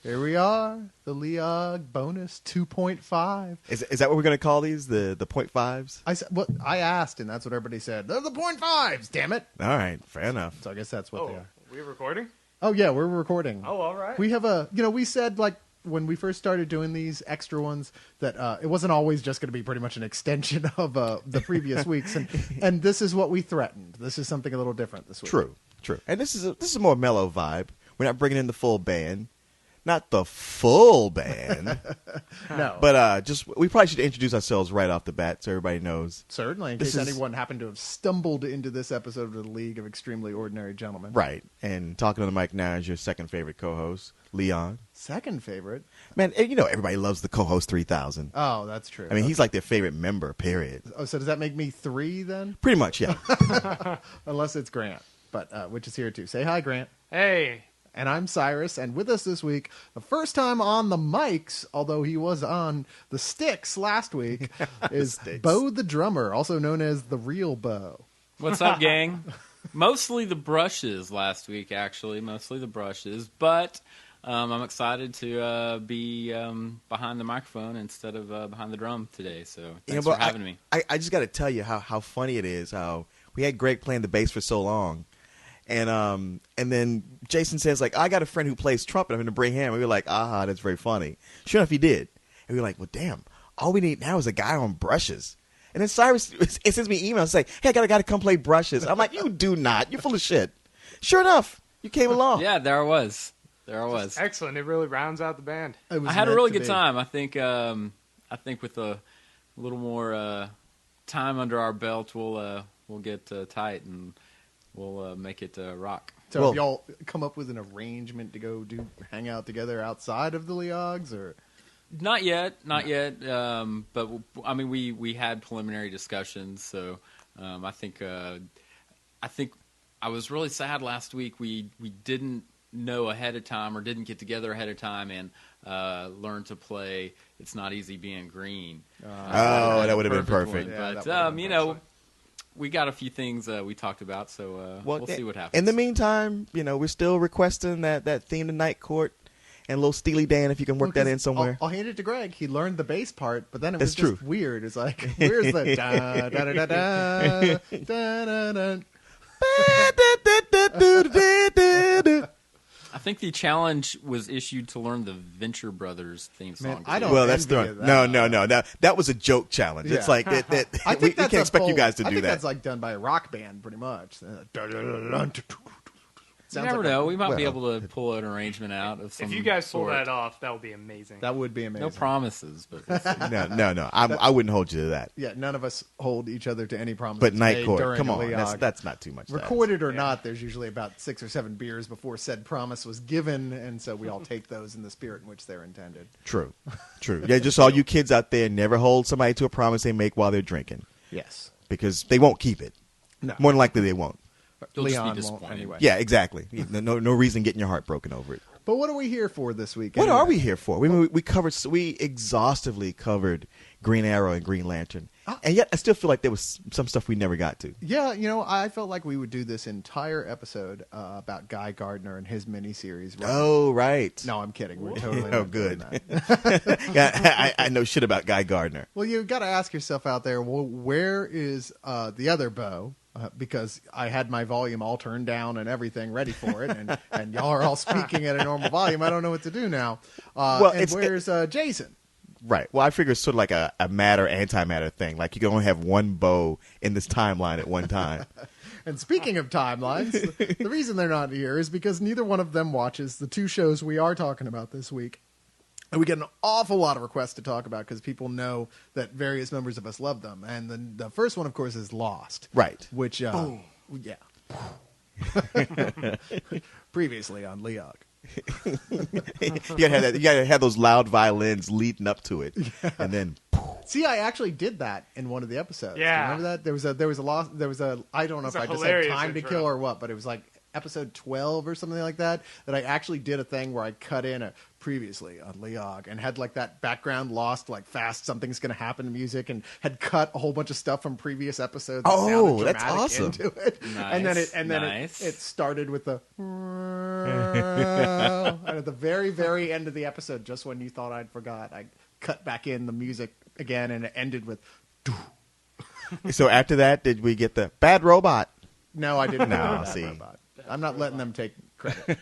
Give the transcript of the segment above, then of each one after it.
Here we are, the LEOG bonus 2.5. Is that what we're going to call these, the .5s? I asked, and that's what everybody said. They're the .5s, damn it. All right, fair enough. So I guess that's what they are. We recording? Oh, yeah, we're recording. Oh, all right. We have we said, like, when we first started doing these extra ones, that it wasn't always just going to be pretty much an extension of the previous weeks. And this is what we threatened. This is something a little different this week. True. And this is a more mellow vibe. We're not bringing in the full band. Not the full band. No. But we probably should introduce ourselves right off the bat so everybody knows. Certainly, in case anyone happened to have stumbled into this episode of the League of Extremely Ordinary Gentlemen. Right. And talking on the mic now is your second favorite co-host, Leon. Second favorite? Man, everybody loves the co-host 3000. Oh, that's true. I mean, he's like their favorite member, period. Oh, so does that make me 3 then? Pretty much, yeah. Unless it's Grant, but which is here too. Say hi, Grant. Hey. And I'm Cyrus, and with us this week, the first time on the mics, although he was on the sticks last week, is Bo the drummer, also known as the real Bo. What's up, gang? Mostly the brushes last week, actually. Mostly the brushes, but I'm excited to be behind the microphone instead of behind the drum today, so thanks for having me. I just got to tell you how funny it is how we had Greg playing the bass for so long. And then Jason says, like, I got a friend who plays trumpet. I'm going to bring him. And we were like, that's very funny. Sure enough, he did. And we were like, well, damn, all we need now is a guy on brushes. And then Cyrus sends me emails saying, hey, I got a guy to come play brushes. I'm like, you do not. You're full of shit. Sure enough, you came along. Yeah, there I was. Excellent. It really rounds out the band. I had a really good time. I think with a little more time under our belt, we'll get tight and we'll make it rock. So have y'all come up with an arrangement to go hang out together outside of the LEOGs, or? Not yet. But I mean, we had preliminary discussions. So I think I was really sad last week. We didn't know ahead of time, or didn't get together ahead of time and learn to play "It's Not Easy Being Green." That would have been perfect. Yeah, but we got a few things we talked about, so we'll see what happens. In the meantime, we're still requesting that theme to Night Court and a little Steely Dan, if you can work that in somewhere. I'll hand it to Greg. He learned the bass part, but then it was just weird. It's like, where's the da da da da da da da? I think the challenge was issued to learn the Venture Brothers theme song. Man, I don't. Well, that's throwing. No. That was a joke challenge. Yeah. It's like that. I think we can't expect you guys to do that. I think that's like done by a rock band, pretty much. You never know. We might be able to pull an arrangement out of some. If you guys pull that off, that would be amazing. That would be amazing. No promises, but no. I wouldn't hold you to that. Yeah, none of us hold each other to any promises. But Night Court, come on, that's not too much. Recorded or not, there's usually about 6 or 7 beers before said promise was given, and so we all take those in the spirit in which they're intended. True. Yeah, just all you kids out there, never hold somebody to a promise they make while they're drinking. Yes, because they won't keep it. No. More than likely they won't. Leon won't anyway. Yeah, exactly. No reason getting your heart broken over it. But what are we here for this week? What are we here for? We exhaustively covered Green Arrow and Green Lantern, and yet I still feel like there was some stuff we never got to. Yeah, I felt like we would do this entire episode about Guy Gardner and his miniseries. Oh, right. No, I'm kidding. We're totally not good. Yeah, I know shit about Guy Gardner. Well, you've got to ask yourself out there, well, where is the other Bo? Because I had my volume all turned down and everything ready for it, and y'all are all speaking at a normal volume. I don't know what to do now. Where's Jason? Right. Well, I figure it's sort of like a matter-antimatter thing. Like you can only have one Bo in this timeline at one time. And speaking of timelines, the reason they're not here is because neither one of them watches the 2 shows we are talking about this week. And we get an awful lot of requests to talk about because people know that various members of us love them. And the first one, of course, is Lost. Right. Which, yeah. Previously on LEOG. You gotta have those loud violins leading up to it, and then. See, I actually did that in one of the episodes. Yeah. Do you remember that? There was a I don't know if I just had time to kill or what, but it was like episode 12 or something like that I actually did a thing where I cut in a previously on LEOG and had like that background Lost, like fast something's going to happen music, and had cut a whole bunch of stuff from previous episodes. That sounded that's dramatic awesome. into it. Nice, And then nice. it started with the and at the very, very end of the episode, just when you thought I'd forgot, I cut back in the music again, and it ended with So after that, did we get the bad robot? No, I didn't. No, know that see. robot. I'm not letting them take credit.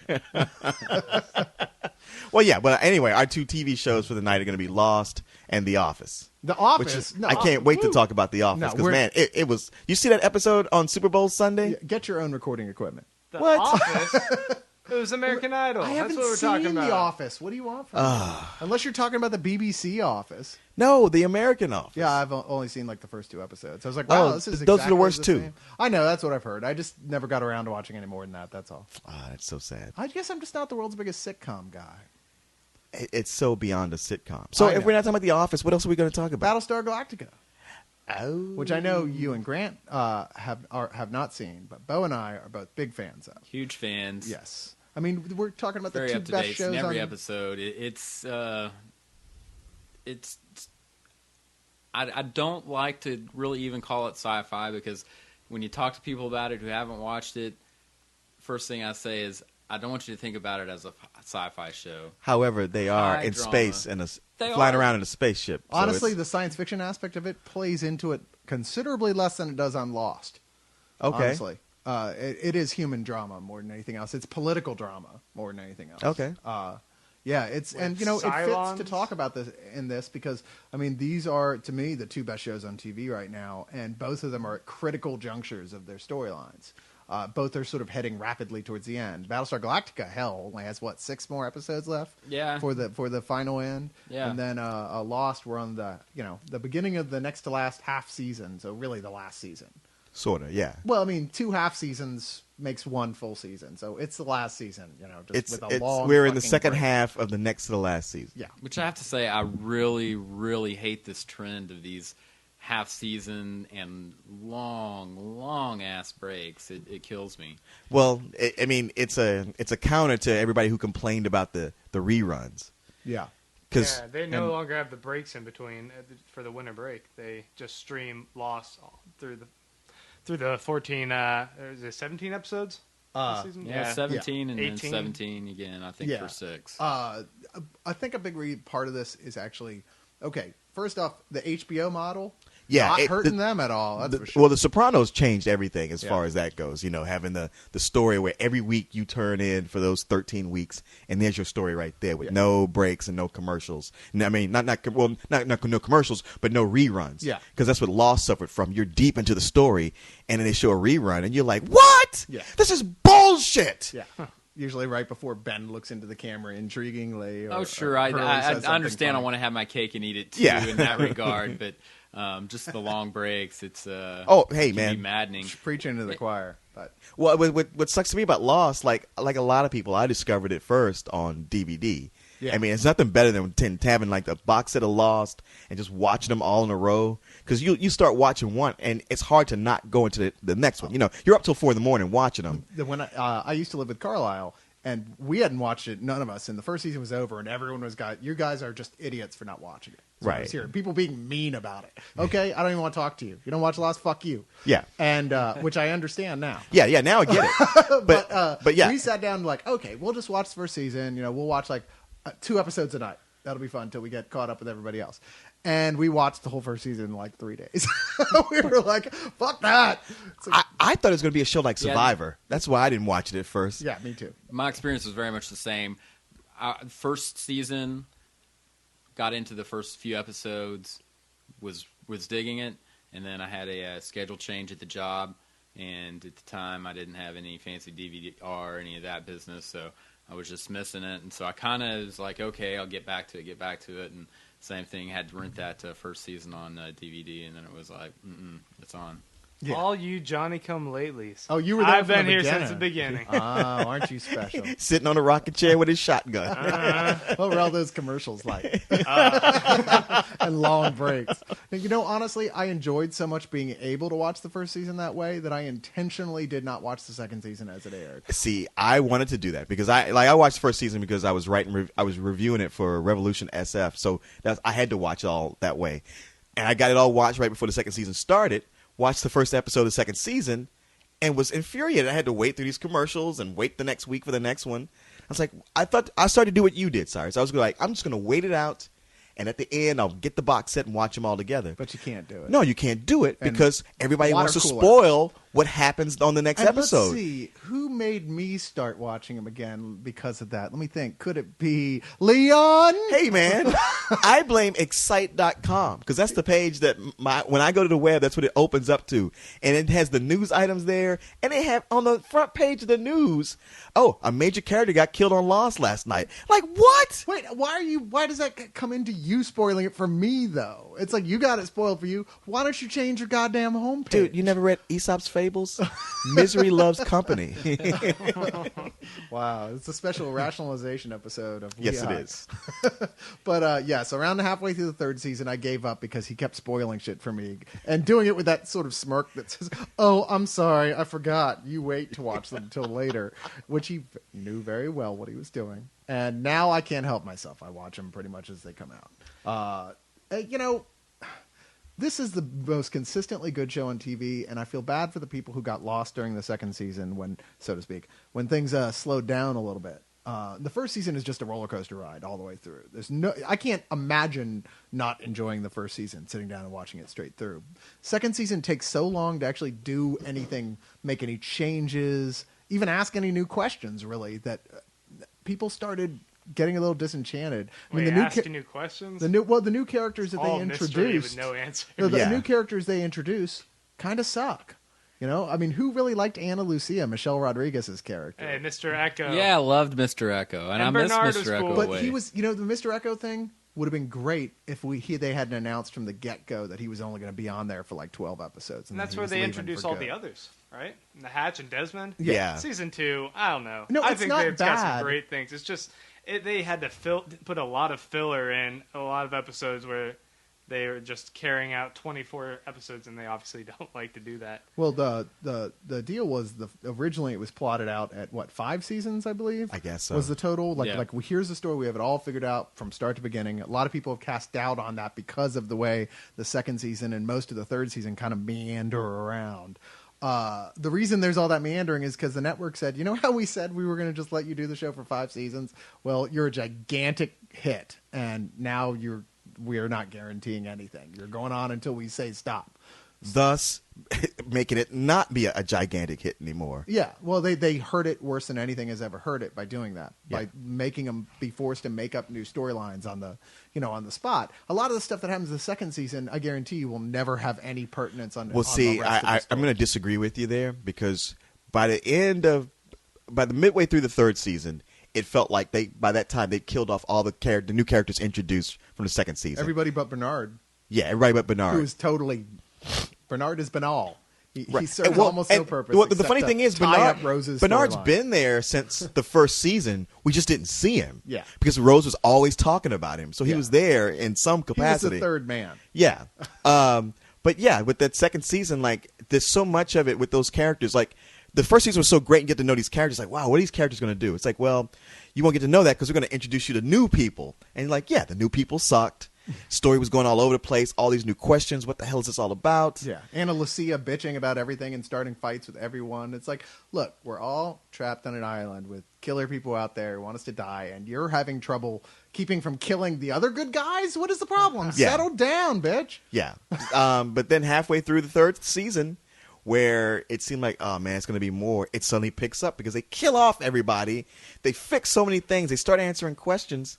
Well, yeah, but anyway, our 2 TV shows for the night are going to be Lost and The Office. The Office. I can't wait to talk about The Office because, man, it was. You see that episode on Super Bowl Sunday? Get your own recording equipment. The What? Office? It was American Idol. I That's haven't what we're seen talking about. The Office. What do you want from me? Unless you're talking about the BBC Office. No, the American Office. Yeah, I've only seen like the first 2 episodes. I was like, wow, this is those are the exactly worst 2. same. I know, that's what I've heard. I just never got around to watching any more than that. That's all. That's so sad. I guess I'm just not the world's biggest sitcom guy. It's so beyond a sitcom. So if we're not talking about The Office, what else are we going to talk about? Battlestar Galactica. Oh. Which I know you and Grant have not seen, but Bo and I are both big fans of. Huge fans. Yes. I mean, we're talking about Very the 2 up to best date shows in every on episode. It's. I don't like to really even call it sci-fi because when you talk to people about it who haven't watched it, first thing I say is I don't want you to think about it as a sci-fi show. However, they are High in drama. space and They flying are. around in a spaceship. So Honestly, it's- the science fiction aspect of it plays into it considerably less than it does on Lost. okay. Honestly. It is human drama more than anything else. It's political drama more than anything else. Okay. Yeah, it's With and you know it fits Cylons? to talk about this in this because I mean these are to me the 2 best shows on TV right now, and both of them are at critical junctures of their storylines. Both are sort of heading rapidly towards the end. Battlestar Galactica, hell, only has 6 more episodes left. Yeah. For the final end. Yeah. And then Lost, we're on the beginning of the next to last half season, so really the last season. Sort of, yeah. Well, I mean, 2 half seasons makes 1 full season, so it's the last season. Just with a long. We're in the fucking second break. half of the next to the last season. Yeah. Which I have to say, I really, really hate this trend of these half season and long ass breaks. It kills me. Well, I mean, it's a counter to everybody who complained about the reruns. Yeah. Cause, Yeah, they no longer have the breaks in between for the winter break. They just stream Lost through the 14. Is it 17 episodes? This season? Yeah, 17 and 18. then 17 again. I think for 6. I think a big part of this is actually okay. First off, the HBO model. Yeah, not hurting them at all. That's for sure. Well, The Sopranos changed everything as Yeah. far as that goes. Having the story where every week you turn in for those 13 weeks, and there's your story right there with no breaks and no commercials. I mean, not no commercials, but no reruns. Yeah. Because that's what Lost suffered from. You're deep into the story, and then they show a rerun, and you're like, what? Yeah. This is bullshit. Yeah. Usually right before Ben looks into the camera intriguingly. Oh, sure. Or I Hurley says something understand. I funny. want to have my cake and eat it too Yeah. in that regard, but just the long breaks. It's Hey, it can man. be maddening. Preaching to the choir. But Well, what sucks to me about Lost, like a lot of people, I discovered it first on DVD. Yeah. I mean, it's nothing better than having like the box set of Lost and just watching them all in a row. Because you start watching one, and it's hard to not go into the next one. You're up till 4 a.m. watching them. when I used to live with Carlisle, and we hadn't watched it, none of us, and the first season was over, and everyone was you guys are just idiots for not watching it. So I was Right. hearing people being mean about it. Okay, I don't even want to talk to you. You don't watch Lost, fuck you. Yeah. And which I understand now. Yeah. Now I get it. But yeah, we sat down and like, okay, we'll just watch the first season. We'll watch like 2 episodes a night. That'll be fun until we get caught up with everybody else. And we watched the whole first season in like 3 days. We were like, fuck that. It's like, I thought it was going to be a show like Survivor. That's why I didn't watch it at first. yeah, me too. My experience was very much the same. First season, got into the first few episodes, was digging it, and then I had a schedule change at the job, and at the time I didn't have any fancy DVD or any of that business, so I was just missing it, and so I kind of was like, okay, I'll get back to it, and same thing, had to rent that first season on DVD, and then it was like, it's on. Yeah. All you Johnny-come-latelys. Oh, you were there I've from been the here beginning. since the beginning. Oh, aren't you special? Sitting on a rocking chair with his shotgun. What were all those commercials like? And long breaks. And, you know, honestly, I enjoyed so much being able to watch the first season that way that I intentionally did not watch the second season as it aired. See, I wanted to do that because I watched the first season because I was I was reviewing it for Revolution SF, so I had to watch it all that way, and I got it all watched right before the second season started. Watched the first episode of the second season, and was infuriated. I had to wait through these commercials and wait the next week for the next one. I was like, I started to do what you did, Cyrus. I was like, I'm just going to wait it out, and at the end, I'll get the box set and watch them all together. But you can't do it. No, you can't do it because everybody water wants to cooler. spoil what happens on the next And episode. let's see, who made me start watching him again because of that? Let me think. Could it be Leon? Hey, man, I blame Excite.com because that's the page that when I go to the web, that's what it opens up to. And it has the news items there. And they have on the front page of the news, oh, a major character got killed on Lost last night. Like, what? Wait, why does that come into you spoiling it for me, though? It's like you got it spoiled for you. Why don't you change your goddamn homepage? Dude, you never read Aesop's Fables? Misery loves company. Wow, it's a special rationalization episode of Yes, it LEOG. is. But yeah, so around halfway through the third season, I gave up because he kept spoiling shit for me and doing it with that sort of smirk that says, "Oh, I'm sorry, I forgot. You wait to watch them until later," which he knew very well what he was doing. And now I can't help myself. I watch them pretty much as they come out. You know, this is the most consistently good show on TV, and I feel bad for the people who got lost during the second season when, so to speak, when things slowed down a little bit. The first season is just a roller coaster ride all the way through. I can't imagine not enjoying the first season, sitting down and watching it straight through. Second season takes so long to actually do anything, make any changes, even ask any new questions, really, that people started getting a little disenchanted. I mean, Wait, the asking new questions? the new characters that All they mystery introduced, with no answer. the Yeah. new characters they introduce kind of suck. You know, I mean, who really liked Ana Lucia, Michelle Rodriguez's character? Hey, Mr. Echo. Yeah, I loved Mr. Echo, and I miss Bernard was Mr. Echo cool. But away. he was, you know, the Mr. Echo thing would have been great if they hadn't announced from the get-go that he was only going to be on there for like 12 episodes. And then that's he where was they leaving introduce for all good. the others, right? And the Hatch and Desmond. Yeah. Season 2, I don't know. No, I it's think not they've got bad. some great things. It's just they had to put a lot of filler in a lot of episodes where they are just carrying out 24 episodes, and they obviously don't like to do that. Well, the deal was originally it was plotted out at what, 5 seasons, I believe. I guess so. Was the total Yeah. here's the story, we have it all figured out from start to beginning. A lot of people have cast doubt on that because of the way the second season and most of the third season kind of meander around. The reason there's all that meandering is because the network said, you know how we said we were going to just let you do the show for 5 seasons? Well, you're a gigantic hit, and now we are not guaranteeing anything. You're going on until we say stop. Thus, making it not be a gigantic hit anymore. Yeah, well, they hurt it worse than anything has ever hurt it by doing that, Yeah. by making them be forced to make up new storylines on the spot. A lot of the stuff that happens in the second season, I guarantee you, will never have any pertinence on. Well, on see, the rest of the I'm story. going to disagree with you there because by the midway through the third season, it felt like by that time they killed off all the new characters introduced from the second season. Everybody but Bernard, Yeah, everybody but Bernard. who is totally Bernard is banal. He Right. serves And, well, almost no and, purpose. well, the except funny to thing is, tie up Rose's Bernard's storyline. been there since the first season. We just didn't see him. Yeah. Because Rose was always talking about him, so he Yeah. was there in some He was capacity. the third man. Yeah. But yeah, with that second season, like there's so much of it with those characters. Like the first season was so great and get to know these characters. Like, wow, what are these characters going to do? It's like, well, you won't get to know that because we're going to introduce you to new people. And you're like, yeah, the new people sucked. Story was going all over the place. All these new questions. What the hell is this all about? Yeah, Ana Lucia bitching about everything and starting fights with everyone. It's like, look, we're all trapped on an island with killer people out there who want us to die, and you're having trouble keeping from killing the other good guys? What is the problem? Yeah. Settle down, bitch. Yeah. But then halfway through the third season, where it seemed like, oh man, it's going to be more, it suddenly picks up because they kill off everybody. They fix so many things. They start answering questions.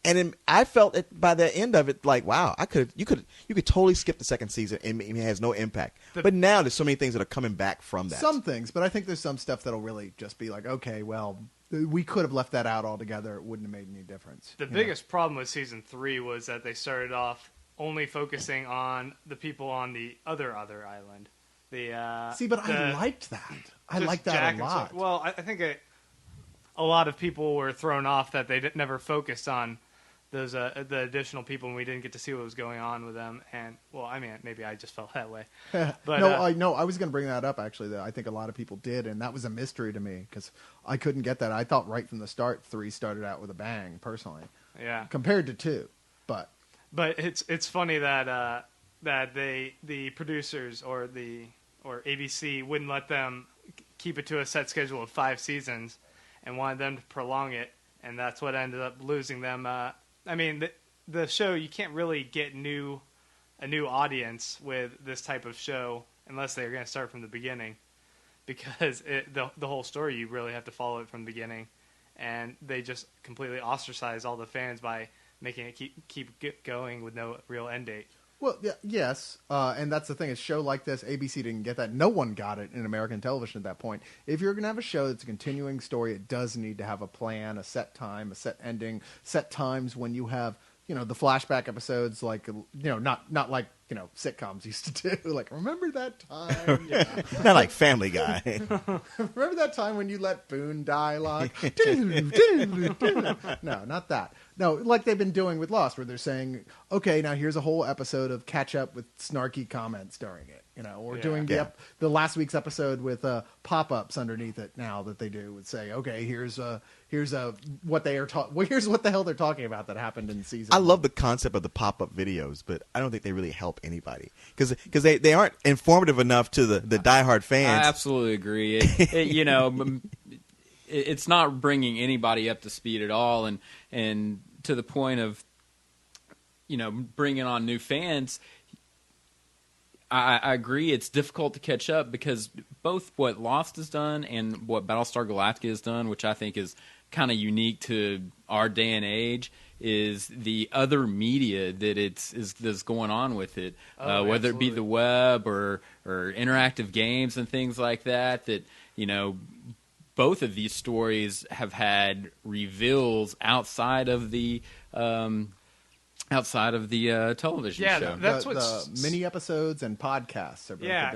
And then I felt it by the end of it, like, wow, you could totally skip the second season and it has no impact. But now there's so many things that are coming back from that. Some things, but I think there's some stuff that'll really just be like, okay, well, we could have left that out altogether. It wouldn't have made any difference. The biggest problem with season 3 was that they started off only focusing on the people on the other island. See, but I liked that. I liked that a lot. Well, I think a lot of people were thrown off that they never focused on those the additional people, and we didn't get to see what was going on with them. And well, I mean, maybe I just felt that way. But no, I was going to bring that up actually. That I think a lot of people did, and that was a mystery to me because I couldn't get that. I thought right from the start 3 started out with a bang, personally. Yeah. Compared to 2, but it's funny that the producers or ABC wouldn't let them keep it to a set schedule of 5 seasons, and wanted them to prolong it, and that's what ended up losing them. I mean, the show, you can't really get a new audience with this type of show unless they're going to start from the beginning, because the whole story, you really have to follow it from the beginning, and they just completely ostracize all the fans by making it keep going with no real end date. Well, yeah, yes, and that's the thing. A show like this, ABC didn't get that. No one got it in American television at that point. If you're going to have a show that's a continuing story, it does need to have a plan, a set time, a set ending, set times when you have, the flashback episodes, like, not like, sitcoms used to do. Like, remember that time? Yeah. Not like Family Guy. Remember that time when you let Boone die? Like, no, not that. No, like they've been doing with Lost, where they're saying, okay, now here's a whole episode of catch up with snarky comments during it, or doing the last week's episode with pop-ups underneath it. Now that they do would say, okay, here's what they are here's what the hell they're talking about that happened in season. I love the concept of the pop-up videos, but I don't think they really help anybody because they aren't informative enough to the diehard fans. I absolutely agree. It's not bringing anybody up to speed at all, and to the point of bringing on new fans. I agree it's difficult to catch up because both what Lost has done and what Battlestar Galactica has done, which I think is kind of unique to our day and age, is the other media that that's going on with it, whether it be the web or interactive games and things like that. Both of these stories have had reveals outside of the television show. That's what's the mini episodes and podcasts.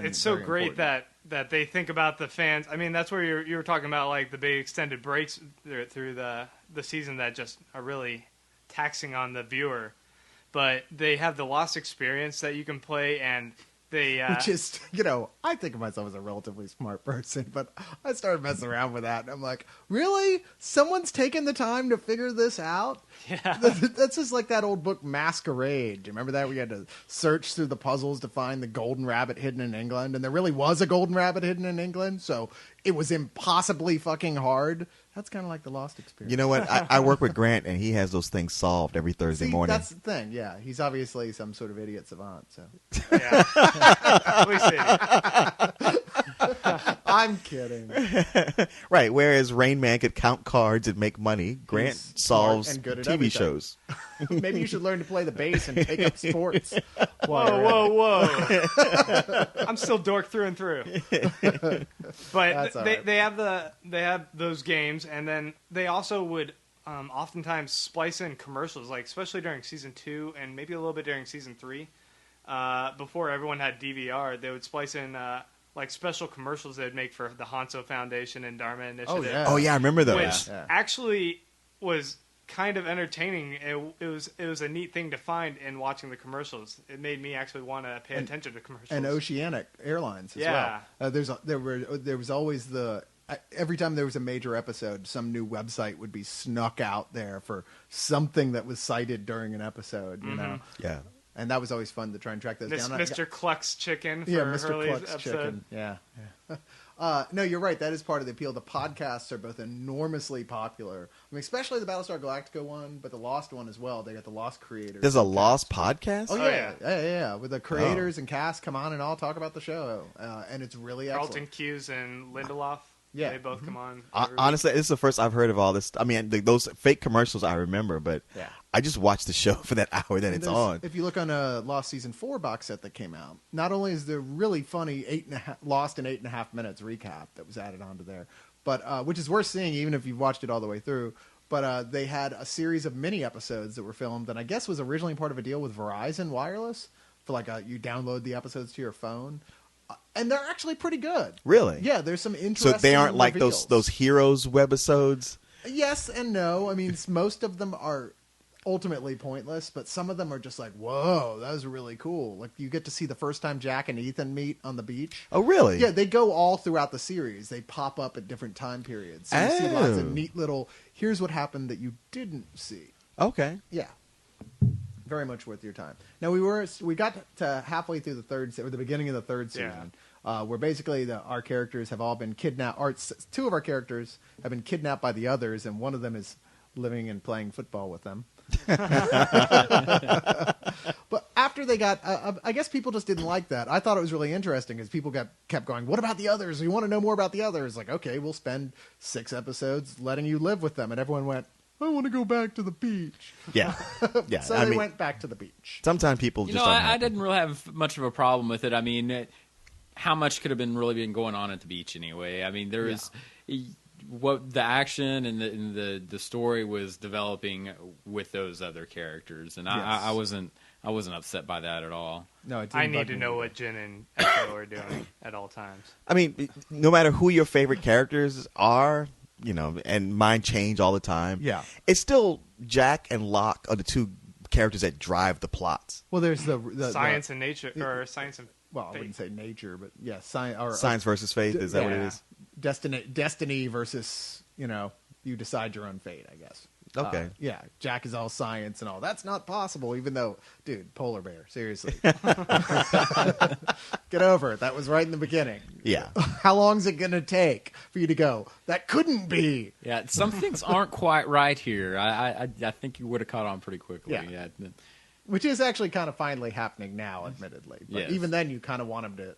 It's so great important. that they think about the fans. I mean, that's where you were talking about, like, the big extended breaks through the season that just are really taxing on the viewer. But they have the Lost experience that you can play, and they which is, I think of myself as a relatively smart person, but I started messing around with that, and I'm like, really? Someone's taken the time to figure this out? Yeah. That's just like that old book Masquerade. Do you remember that? We had to search through the puzzles to find the golden rabbit hidden in England, and there really was a golden rabbit hidden in England, so it was impossibly fucking hard. That's kind of like the Lost experience. You know what? I work with Grant, and he has those things solved every Thursday morning. That's the thing, yeah. He's obviously some sort of idiot savant, so. Yeah. We see. I'm kidding. Right, whereas Rain Man could count cards and make money, Grant solves TV shows. Maybe you should learn to play the bass and take up sports. Whoa. I'm still dork through and through. But they have those games, and then they also would oftentimes splice in commercials, like especially during season 2 and maybe a little bit during season 3. Before everyone had DVR, they would splice in like special commercials they'd make for the Hanso Foundation and Dharma Initiative. Oh yeah, I remember those. Which actually was kind of entertaining. It was a neat thing to find in watching the commercials. It made me actually want to pay attention to commercials. And Oceanic Airlines as well. There was always every time there was a major episode, some new website would be snuck out there for something that was cited during an episode. You know, yeah. And that was always fun to try and track those down. Mr. Cluck's Chicken for Mr. Hurley's Cluck's episode. Chicken. Yeah. No, you're right. That is part of the appeal. The podcasts are both enormously popular. I mean, especially the Battlestar Galactica one, but the Lost one as well. They got the Lost creators. There's a Lost podcast? Oh, yeah. Yeah. With the creators and cast come on and all talk about the show. And it's really excellent. Carlton Cuse and Lindelof. Yeah. They both come on. Honestly, this is the first I've heard of all this. I mean, those fake commercials I remember, but I just watched the show for that hour that it's on. If you look on a Lost Season 4 box set that came out, not only is there really funny Lost in 8.5 minutes recap that was added onto there, but which is worth seeing even if you've watched it all the way through, but they had a series of mini episodes that were filmed and I guess was originally part of a deal with Verizon Wireless for you download the episodes to your phone. And they're actually pretty good. Really? Yeah, there's some interesting So they aren't like reveals. those Heroes webisodes? Yes and no. I mean, most of them are ultimately pointless, but some of them are just like, whoa, that was really cool. Like, you get to see the first time Jack and Ethan meet on the beach. Oh, really? Yeah, they go all throughout the series. They pop up at different time periods. So you see lots of neat little, here's what happened that you didn't see. Okay. Yeah. Very much worth your time. Now, we got to halfway through the beginning of the third season, where basically our characters have all been kidnapped. Two of our characters have been kidnapped by the others, and one of them is living and playing football with them. But after they got, I guess people just didn't like that. I thought it was really interesting because people kept going, what about the others? We want to know more about the others. Like, okay, we'll spend 6 episodes letting you live with them. And everyone went, I want to go back to the beach. Yeah. Yeah. So they went back to the beach. Sometimes people just aren't I happy. didn't really have much of a problem with it. I mean, how much could have been going on at the beach anyway? I mean, there was what the action and the story was developing with those other characters, and I wasn't upset by that at all. No, it didn't I bug need to me know either. what Jin and Echo are doing at all times. I mean, no matter who your favorite characters are, and mine change all the time. Yeah. It's still Jack and Locke are the two characters that drive the plots. Well, there's the Science and nature, or science and well, I faith. wouldn't say nature, but yeah, science. Science versus faith, is that what it is? Destiny versus, you decide your own fate, I guess. Okay. Yeah, Jack is all science and all. That's not possible, even though, dude, polar bear, seriously. Get over it. That was right in the beginning. Yeah. How long is it going to take for you to go, that couldn't be? Yeah, some things aren't quite right here. I think you would have caught on pretty quickly. Yeah. Which is actually kind of finally happening now, admittedly. But Yes. even then, you kind of want him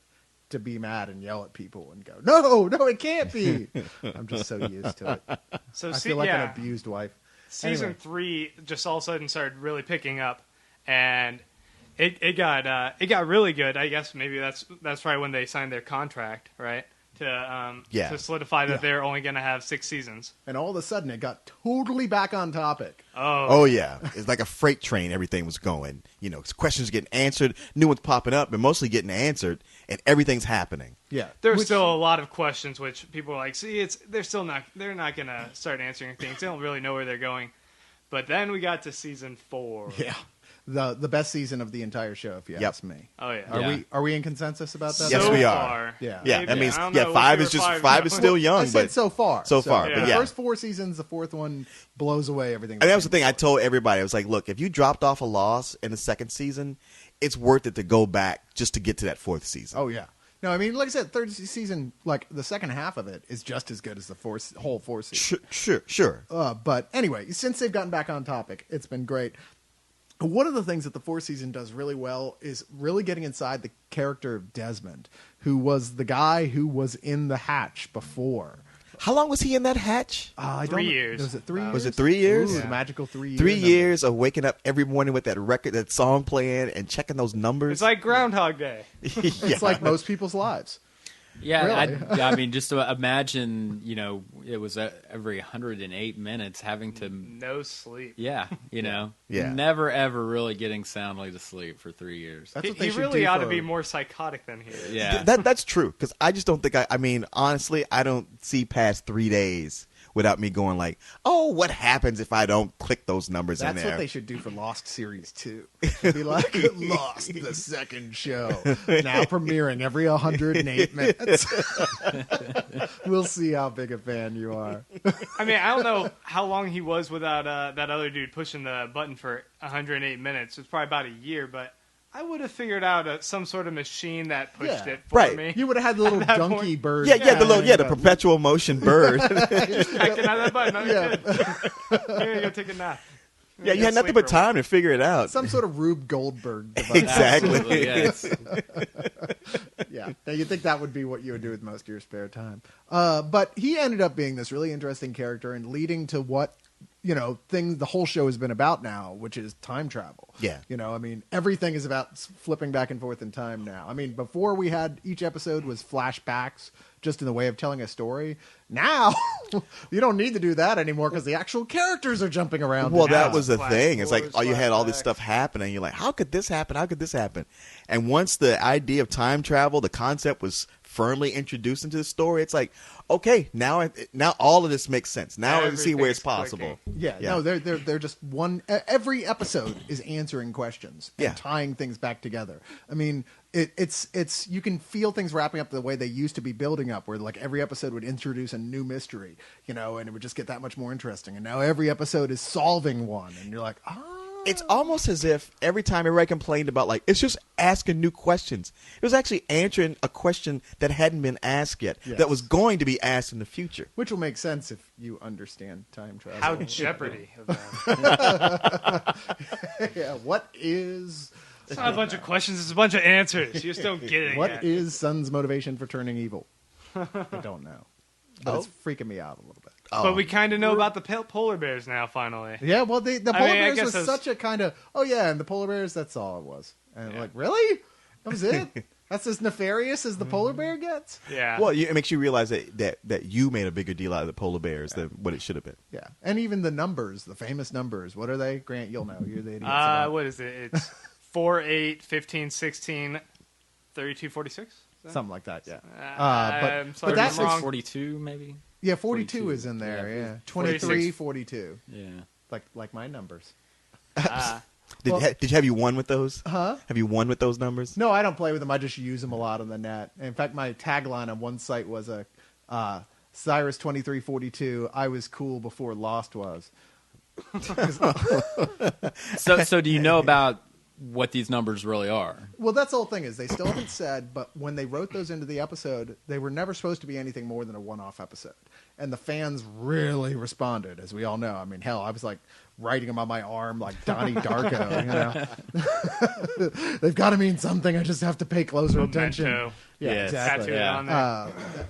to be mad and yell at people and go, no, it can't be. I'm just so used to it. So I feel like an abused wife. Season Anyway. 3 just all of a sudden started really picking up, and it got really good. I guess maybe that's right when they signed their contract, right? To solidify that they're only going to have 6 seasons. And all of a sudden, it got totally back on topic. Oh, yeah. It's like a freight train. Everything was going. Questions getting answered, new ones popping up, but mostly getting answered, and everything's happening. Yeah. There's still a lot of questions which people are like, see, they're not going to start answering things. They don't really know where they're going. But then we got to season 4. Yeah. The best season of the entire show, if you ask me. Oh yeah. Are we in consensus about that? Yes, So we are. far, Yeah. Yeah, maybe. that means I don't know, 5 we'll is see just where 5 is still young, I said but so far. so far, but the yeah. first 4 seasons, the fourth one blows away everything. And that was the thing I told everybody. I was like, look, if you dropped off a loss in the second season, it's worth it to go back just to get to that 4th season. Oh yeah. No, I mean, like I said, third season, like the second half of it is just as good as the whole 4th season. Sure. But anyway, since they've gotten back on topic, it's been great. One of the things that the 4th season does really well is really getting inside the character of Desmond, who was the guy who was in the hatch before. How long was he in that hatch? 3 years. Was it 3 years? Was it 3 years? Ooh, Yeah. the magical 3 years. 3 years of waking up every morning with that record, that song playing, and checking those numbers. It's like Groundhog Day. It's like most people's lives. Yeah, Really? I mean, just to imagine, it was every 108 minutes having to, No sleep. Yeah. never ever really getting soundly to sleep for 3 years. That's what they He should really do ought to for- be more psychotic than he is. Yeah. That's true, because I just don't think I mean, honestly, I don't see past 3 days without me going like, oh, what happens if I don't click those numbers in That's there? what they should do for Lost Series 2. Be like, Lost, the second show. Now premiering every 108 minutes. We'll see how big a fan you are. I mean, I don't know how long he was without that other dude pushing the button for 108 minutes. It's probably about a year, but I would have figured out some sort of machine that pushed Yeah. it for Right. me. You would have had the little that donkey point- bird. the perpetual motion bird. Acting on that button. Yeah. Here you go, take a nap. Yeah, you had nothing but time to figure it out. Some sort of Rube Goldberg device. Exactly. Absolutely, yes. Yeah. Now, you'd think that would be what you would do with most of your spare time. But he ended up being this really interesting character and leading to what thing the whole show has been about now, which is time travel. Yeah. I mean, everything is about flipping back and forth in time now. I mean, before we had each episode was flashbacks just in the way of telling a story. Now, you don't need to do that anymore because the actual characters are jumping around. Well, Now that was the flash thing. It's like, forwards, you had all this flashbacks. stuff happening. You're like, how could this happen? How could this happen? And once the idea of time travel, the concept was firmly introduced into the story, it's like, okay, now all of this makes sense. Now I see where it's Everything's possible. Yeah, no, they're just one. Every episode is answering questions and Yeah. tying things back together. I mean, it's you can feel things wrapping up the way they used to be building up, where like every episode would introduce a new mystery, and it would just get that much more interesting. And now every episode is solving one, and you're like, It's almost as if every time everybody complained about, like, it's just asking new questions. It was actually answering a question that hadn't been asked yet, Yes. that was going to be asked in the future. which will make sense if you understand time travel. How Jeopardy of that. Yeah, what is It's not a bunch of questions, it's a bunch of answers. You just don't get it what yet. is Sun's motivation for turning evil? I don't know, but it's freaking me out a little bit. But we kind of know about the polar bears now, finally. Yeah, well, the polar mean, I bears guess was that's- such a kind of, and the polar bears, that's all it was. And like, really? That was it? That's as nefarious as the polar bear gets? Yeah. Well, it makes you realize that you made a bigger deal out of the polar bears than what it should have been. Yeah. And even the numbers, the famous numbers, what are they? Grant, you'll know. You're the idiot. So What is it? It's 4, 8, 15, 16, 32, 46? something like that, yeah. I'm sorry, but that's I'm wrong. 42 maybe. Yeah, 42 42, is in there, yeah. yeah. 23, 46. 42. Yeah. Like my numbers. Did you have you won with those? Huh? Have you won with those numbers? No, I don't play with them. I just use them a lot on the net. In fact, my tagline on one site was Cyrus 2342. I was cool before Lost was. So do you know about what these numbers really are? Well, that's the whole thing is they still haven't said, but when they wrote those into the episode, they were never supposed to be anything more than a one-off episode. And the fans really responded, as we all know. I mean, hell, I was like writing them on my arm like Donnie Darko, They've got to mean something. I just have to pay closer attention. Memento. Yeah, Yes. exactly. Tattooed Yeah. on there.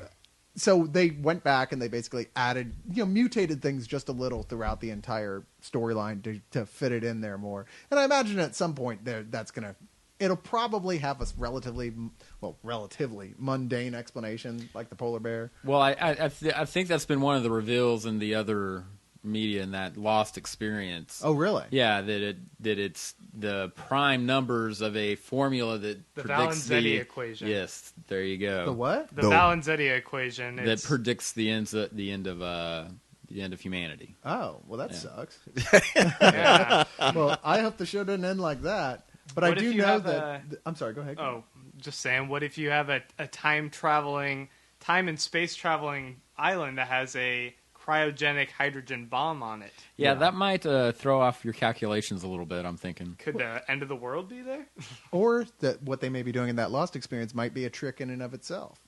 So they went back and they basically added, mutated things just a little throughout the entire storyline to fit it in there more. And I imagine at some point it'll probably have a relatively mundane explanation like the polar bear. Well, I think that's been one of the reveals in the other media in that Lost experience. Oh, really? Yeah, that it's the prime numbers of a formula that The predicts Valenzetti equation. Yes, there you go. The what? The The- Valenzetti equation. That predicts the end of humanity. Oh, well, that Yeah. sucks. Yeah. Well, I hope the show doesn't end like that. But I What if do you know have that. I'm sorry, go ahead. Oh, just saying. What if you have a time and space traveling island that has a cryogenic hydrogen bomb on it? Yeah, that might throw off your calculations a little bit, I'm thinking. Could the end of the world be there? Or that what they may be doing in that Lost experience might be a trick in and of itself.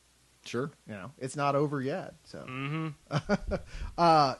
Sure. It's not over yet. So Mm-hmm.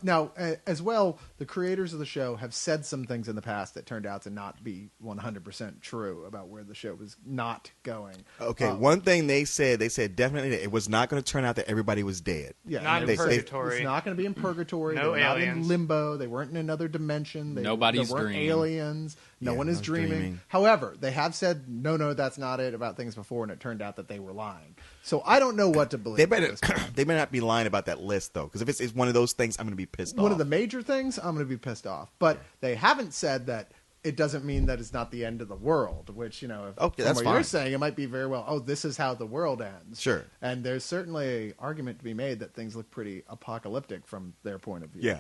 now, as well, the creators of the show have said some things in the past that turned out to not be 100% true about where the show was not going. Okay, one thing they said definitely that it was not going to turn out that everybody was dead. Yeah, Not in They- purgatory. It's not going to be in purgatory. No They're not in aliens. limbo. They weren't in another dimension. Nobody's there weren't dreaming. aliens. No Yeah, one is no one's dreaming. dreaming. However, they have said, no, that's not it about things before, and it turned out that they were lying. So I don't know what to believe. They at better this point. they better not be lying about that list though, because if it's one of those things, I'm going to be pissed off. One of the major things, I'm going to be pissed off. But they haven't said that it doesn't mean that it's not the end of the world, which, Okay, from that's what fine. you're saying, it might be very well, this is how the world ends. Sure. And there's certainly an argument to be made that things look pretty apocalyptic from their point of view. Yeah.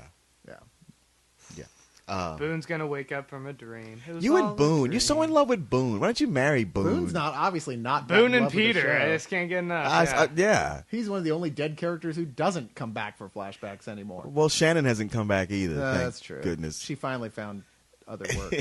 Yeah. Boone's gonna wake up from a dream. It was You all and Boone, a you're dream. so in love with Boone. Why don't you marry Boone? Boone's obviously not that Boone in and love with the Peter. I show. just can't get enough. Yeah. He's one of the only dead characters who doesn't come back for flashbacks anymore. Well, Shannon hasn't come back either. thank That's true. Goodness. She finally found other work.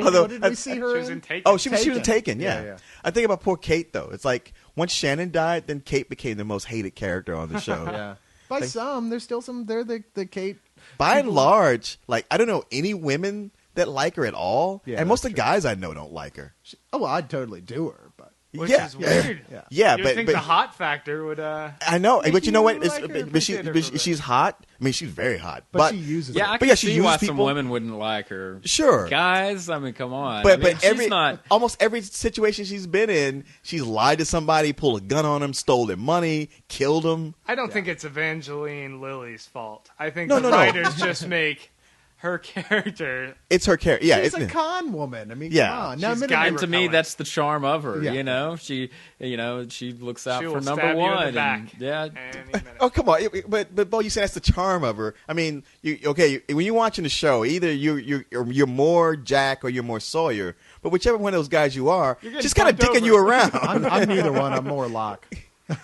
Although- what did we see her She was in? in Taken. Oh, she was Taken. taken. Yeah. Yeah. I think about poor Kate though. It's like once Shannon died, then Kate became the most hated character on the show. Yeah. By some, there's still some. They're the Kate. By and large, like I don't know any women that like her at all, Yeah, and most of that's the guys I know don't like her. Oh, well, I'd totally do her, but which Yeah. is weird. Yeah, You'd but think but the hot factor would. I know, but you know what? like her, appreciate her for a bit. She's hot. I mean, she's very hot. But she uses Yeah, it. I But can yeah, she see uses why some people. women wouldn't like her. Sure. Guys, I mean, come on. But I mean, but every she's not. almost every situation she's been in, she's lied to somebody, pulled a gun on them, stole their money, killed them. I don't think it's Evangeline Lilly's fault. I think No, the no. writers just make her character. It's her character. Yeah, She's it's a con woman. I mean, Yeah. come on. Now, She's admittedly, And to me, that's the charm of her. Yeah. You know, she looks out She for will number stab you in the one. back. And, yeah, Any minute. Oh, come on! But Bo, you said that's the charm of her. I mean, when you're watching the show, either you're more Jack or you're more Sawyer. But whichever one of those guys you are, You're getting just kind of bumped dicking over. you around. I'm neither one. I'm more Locke.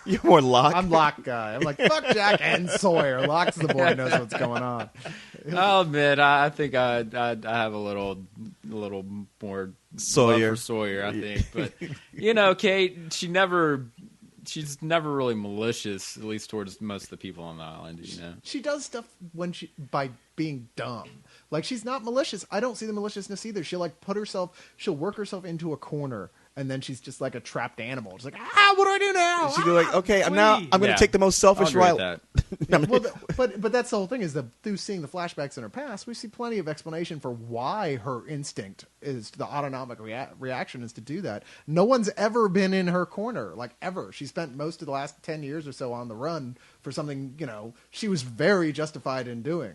You're more Locke. I'm Locke guy. I'm like, fuck Jack and Sawyer. Locke's the boy who knows what's going on. I'll admit, I think I have a little more Sawyer. love for Sawyer. I think, but Kate, she's never really malicious, at least towards most of the people on the island. She does stuff by being dumb. Like, she's not malicious. I don't see the maliciousness either. She'll work herself into a corner, and then she's just like a trapped animal. She's like, what do I do now? She'd be like, okay, I'm going to Yeah. take the most I'll selfish agree with route. that. Well, but that's the whole thing, is that through seeing the flashbacks in her past, we see plenty of explanation for why her instinct is, the autonomic reaction is to do that. No one's ever been in her corner, like, ever. She spent most of the last 10 years or so on the run for something, she was very justified in doing.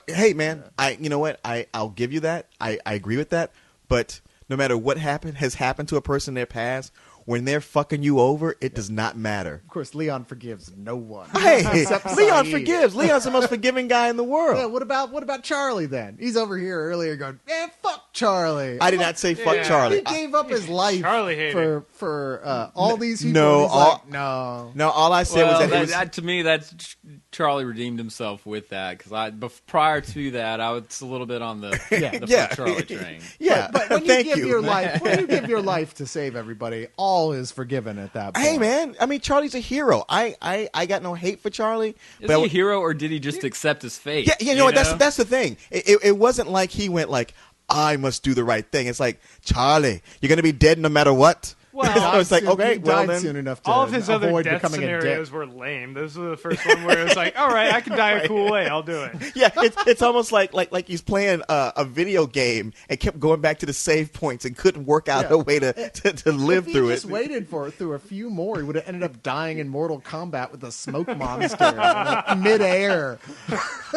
Hey, man, you know what? I'll give you that. I agree with that. But no matter what has happened to a person in their past, when they're fucking you over, it does not matter. Of course, Leon forgives no one. Hey, Except Leon Saeed. forgives. Leon's the most forgiving guy in the world. Yeah, what about Charlie then? He's over here earlier going, fuck Charlie. I did not say fuck Yeah. Charlie. He gave up his life Charlie hater. for all these people. No, and he's all- like, no. No, all I said was that, it was, to me, that's Charlie redeemed himself with that, because prior to that, I was a little bit on the Yeah. fuck Charlie train. yeah. But when thank you give you. your life, when you give your life to save everybody, all is forgiven at that point. Hey, man. I mean, Charlie's a hero. I got no hate for Charlie. Is he a hero, or did he just accept his fate? Yeah, you know what? That's the thing. It wasn't like he went like, I must do the right thing. It's like, Charlie, you're going to be dead no matter what. Well, it's like, okay, he well died then. soon enough to All of his other avoid death becoming a scenarios dick. were lame. This was the first one where it was like, all right, I can die a cool way. I'll do it. Yeah, it's almost like he's playing a video game and kept going back to the save points and couldn't work out a way to live If he through just it. waited through a few more, he would have ended up dying in Mortal Kombat with a smoke monster like, midair.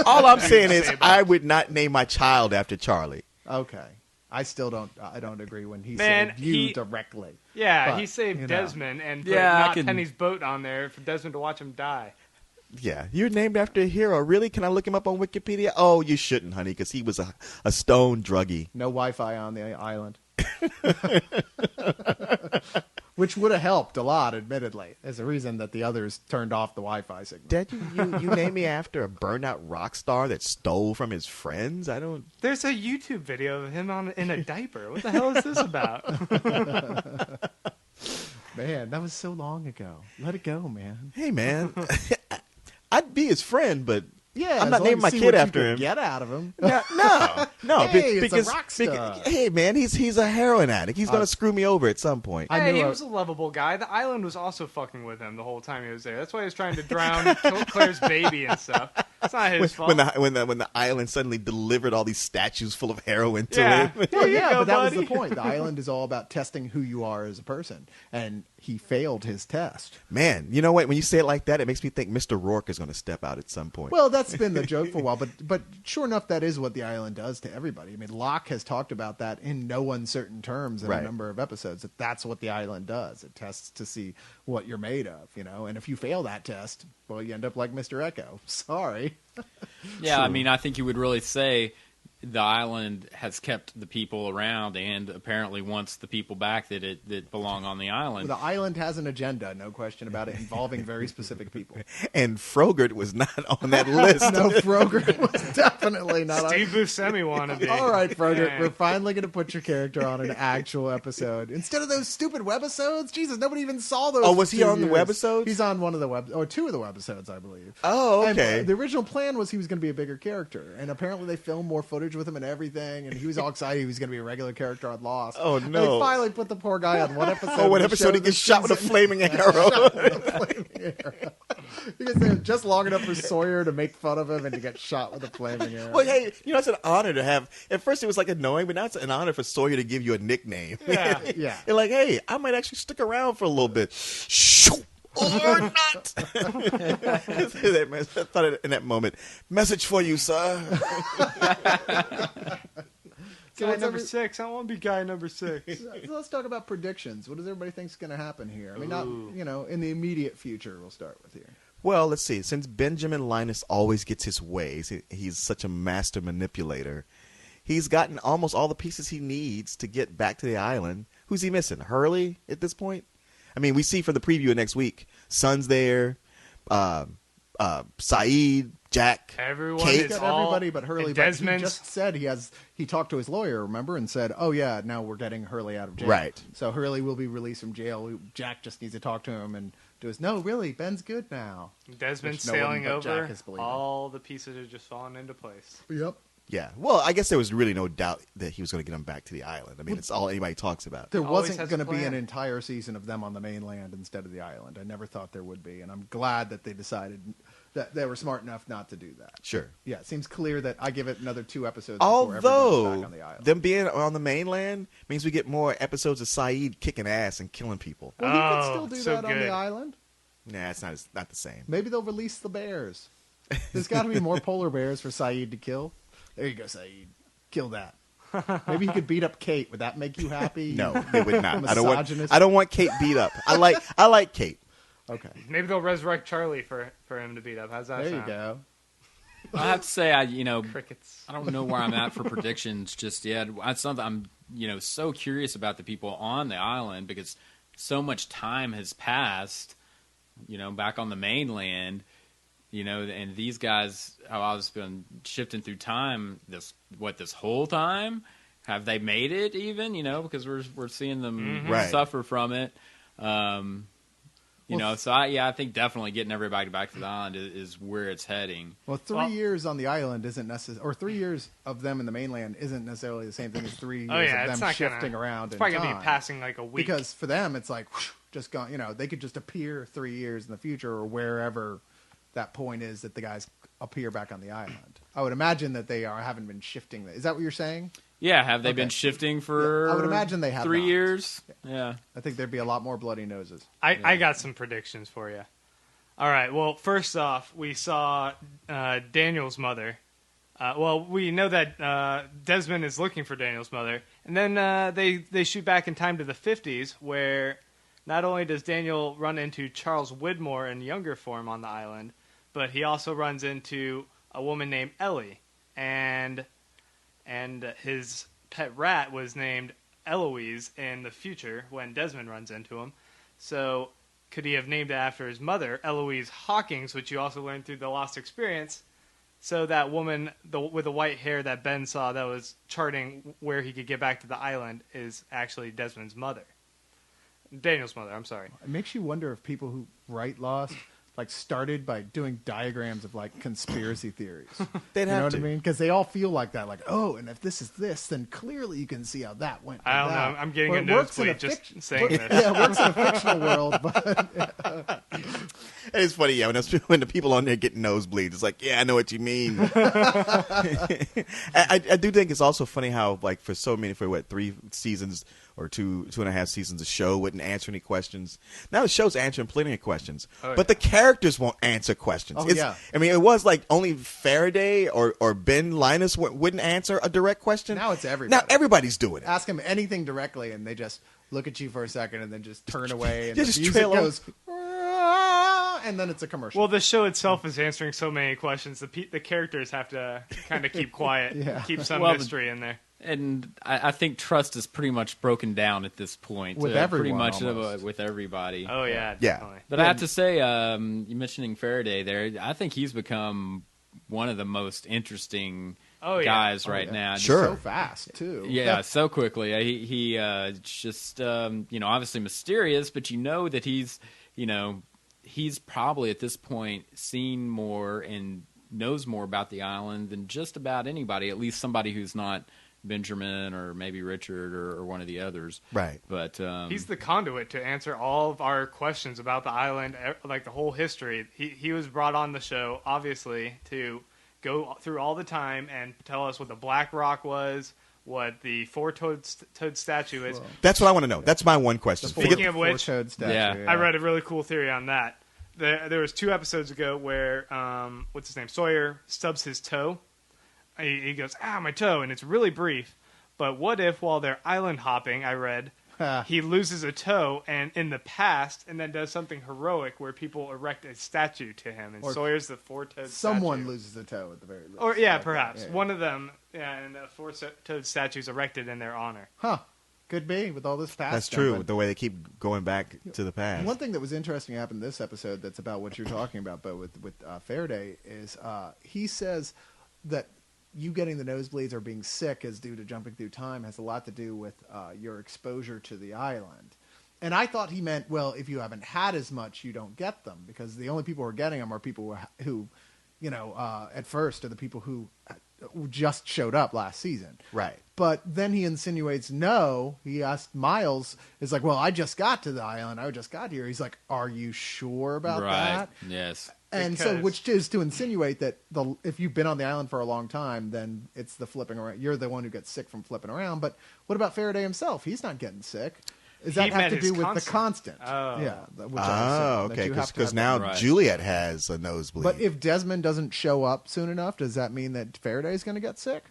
All I'm saying is I would not name my child after Charlie. Okay, I still don't. I don't agree when he Man, saved you he- directly. Yeah, But, he saved you know. Desmond and put Yeah, I not can- Penny's boat on there for Desmond to watch him die. Yeah, you're named after a hero. Really? Can I look him up on Wikipedia? Oh, you shouldn't, honey, because he was a stone druggie. No Wi-Fi on the island. Which would have helped a lot, admittedly, as a reason that the others turned off the Wi-Fi signal. Dad, you named me after a burnout rock star that stole from his friends? I don't... There's a YouTube video of him in a diaper. What the hell is this about? Man, that was so long ago. Let it go, man. Hey, man. I'd be his friend, but Yeah, I'm as not long naming as my you see kid what you after could him. Get out of him. No, Hey, it's a because rock star. hey, man, he's a heroin addict. He's gonna screw me over at some point. I Hey, knew he I- was a lovable guy. The island was also fucking with him the whole time he was there. That's why he was trying to drown Claire's baby and stuff. It's not his fault. When the island suddenly delivered all these statues full of heroin to Yeah. him. Well, Here you yeah, go, but that was buddy. the point. The island is all about testing who you are as a person, and he failed his test. Man, you know what? When you say it like that, it makes me think Mr. Rourke is going to step out at some point. Well, that's been the joke for a while, but sure enough, that is what the island does to everybody. I mean, Locke has talked about that in no uncertain terms in Right. a number of episodes. That's what the island does. It tests to see what you're made of, and if you fail that test, well, you end up like Mr. Echo. Sorry. Yeah, I mean, I think you would really say the island has kept the people around, and apparently wants the people back that belong on the island. The island has an agenda, no question about it, involving very specific people. And Frogurt was not on that list. No, Frogurt was definitely not on. Steve Buscemi wannabe. All right, Frogurt, Yeah. we're finally going to put your character on an actual episode instead of those stupid webisodes. Jesus, nobody even saw those. Oh, for was he 2 on the years. webisodes? He's on one of the or 2 of the webisodes, I believe. Oh, And, okay. the original plan was he was going to be a bigger character, and apparently they filmed more footage footage with him and everything, and he was all excited he was going to be a regular character on Lost. Oh, And no. they finally put the poor guy on one episode. Oh, what of the episode show he gets this shot with a season. flaming arrow? Shot with a flaming arrow. He gets there just long enough for Sawyer to make fun of him and to get shot with a flaming arrow. Well, hey, it's an honor to have. At first, it was like annoying, but now it's an honor for Sawyer to give you a nickname. Yeah. Yeah. You're like, hey, I might actually stick around for a little bit. Shoo! Or not. I thought in that moment, message for you, sir. Guy number 6. I want to be guy number 6. So let's talk about predictions. What does everybody think is going to happen here? I mean, not in the immediate future. We'll start with here. Well, let's see. Since Benjamin Linus always gets his ways, he's such a master manipulator. He's gotten almost all the pieces he needs to get back to the island. Who's he missing? Hurley at this point? I mean, we see for the preview of next week, Son's there, Saeed, Jack, Everyone Kate. is Got all everybody but Hurley. and But he Desmond's- just said he talked to his lawyer, remember, and said, "Oh yeah, now we're getting Hurley out of jail." Right. So Hurley will be released from jail. Jack just needs to talk to him and do his. No, really, Ben's good now. Desmond Which no one sailing but Jack over. is believing. All the pieces are just falling into place. Yep. Yeah. Well, I guess there was really no doubt that he was going to get him back to the island. I mean, it's all anybody talks about. There Always wasn't has going to a be an plan. entire season of them on the mainland instead of the island. I never thought there would be, and I'm glad that they decided that they were smart enough not to do that. Sure. Yeah, it seems clear that I give it another 2 episodes before everyone's back Although on the island. them being on the mainland means we get more episodes of Saeed kicking ass and killing people. Well, he could Oh, still do so that on good. the island. Nah, it's not the same. Maybe they'll release the bears. There's got to be more polar bears for Saeed to kill. There you go, Saeed. Kill that. Maybe he could beat up Kate. Would that make you happy? No, it would not. Misogynist? I don't want Kate beat up. I like Kate. Okay. Maybe they'll resurrect Charlie for him to beat up. How's that There you sound? go. I have to say, Crickets. I don't know where I'm at for predictions just yet. That's something I'm, so curious about the people on the island because so much time has passed, back on the mainland, and these guys have obviously been shifting through time this whole time. Have they made it even, because we're seeing them Right. suffer from it. So I think definitely getting everybody back to the island is where it's heading. Well, 3 Well- years on the island isn't necessary, or 3 years of them in the mainland isn't necessarily the same thing as 3 years Oh yeah, of it's them not shifting gonna, around. It's in probably gonna time. be passing like a week. Because for them, it's like whoosh, just gone. They could just appear 3 years in the future or wherever that point is that the guys appear back on the island. I would imagine that they haven't been shifting. Is that what you're saying? Yeah, have they Okay. been shifting for? Yeah, I would imagine they have 3 not. years. Yeah. I think there'd be a lot more bloody noses. I got some predictions for you. All right. Well, first off, we saw Daniel's mother. We know that Desmond is looking for Daniel's mother, and then they shoot back in time to the 50s, where not only does Daniel run into Charles Widmore in younger form on the island, but he also runs into a woman named Ellie, and his pet rat was named Eloise in the future when Desmond runs into him. So could he have named it after his mother, Eloise Hawkins, which you also learned through the Lost Experience? So that woman with the white hair that Ben saw that was charting where he could get back to the island is actually Desmond's mother. Daniel's mother, I'm sorry. It makes you wonder if people who write Lost started by doing diagrams of conspiracy theories. They'd You know have what to. I mean? Because they all feel like that. Like, oh, and if this is this, then clearly you can see how that went. I don't with that. know. I'm getting Or a it works in nosebleed just fic- saying this. Yeah, it works in a fictional world, but It's funny, yeah. When the people on there get nosebleeds, it's like, yeah, I know what you mean. I do think it's also funny how, for so many, for 3 seasons or 2.5 seasons, the show wouldn't answer any questions. Now the show's answering plenty of questions, Oh, but the characters won't answer questions. Oh, It's- yeah. I mean, it was only Faraday or Ben Linus wouldn't answer a direct question. Now it's everybody. Now everybody's doing it. ask them anything directly, and they just look at you for a second and then just turn away, and Yeah, the just music trail goes, "Ah," and then it's a commercial. Well, the show itself is answering so many questions. The characters have to kind of keep quiet, Yeah. keep some Well, mystery in there. And I think trust is pretty much broken down at this point. With pretty everyone, much almost. with everybody. Oh yeah, Yeah. definitely. But I have to say, you mentioning Faraday there, I think he's become one of the most interesting guys Oh, right yeah. now. Sure. so fast too. Yeah, so quickly. He just obviously mysterious, but that he's probably at this point seen more and knows more about the island than just about anybody. At least somebody who's not Benjamin or maybe Richard or one of the others. Right. But he's the conduit to answer all of our questions about the island, like the whole history. He was brought on the show, obviously, to go through all the time and tell us what the Black Rock was, what the four-toed statue is. That's what I want to know. That's my one question. Speaking of which, four-toed statue, yeah. I read a really cool theory on that. There was 2 episodes ago where, what's his name, Sawyer stubs his toe. He goes, my toe, and it's really brief. But what if while they're island hopping, I read, he loses a toe and in the past, and then does something heroic where people erect a statue to him, and Sawyer's the four-toed someone statue. loses a toe at the very least. Or yeah, Like perhaps that. Yeah. one of them, and a four-toed statue is erected in their honor. Huh. Could be with all this past. That's true. The way they keep going back to the past. One thing that was interesting happened this episode that's about what you're talking about, but with Faraday is he says that you getting the nosebleeds or being sick is due to jumping through time has a lot to do with your exposure to the island. And I thought he meant, well, if you haven't had as much, you don't get them, because the only people who are getting them are people who at first are the people who just showed up last season. Right. But then he insinuates no. He asked Miles, is like, well, I just got to the island. I just got here. He's like, are you sure about that? Yes. And so, which is to insinuate that if you've been on the island for a long time, then it's the flipping around. You're the one who gets sick from flipping around. But what about Faraday himself? He's not getting sick. Does that have to do with the constant? Oh. Yeah. Okay. Because now Right. Juliet has a nosebleed. But if Desmond doesn't show up soon enough, does that mean that Faraday's going to get sick?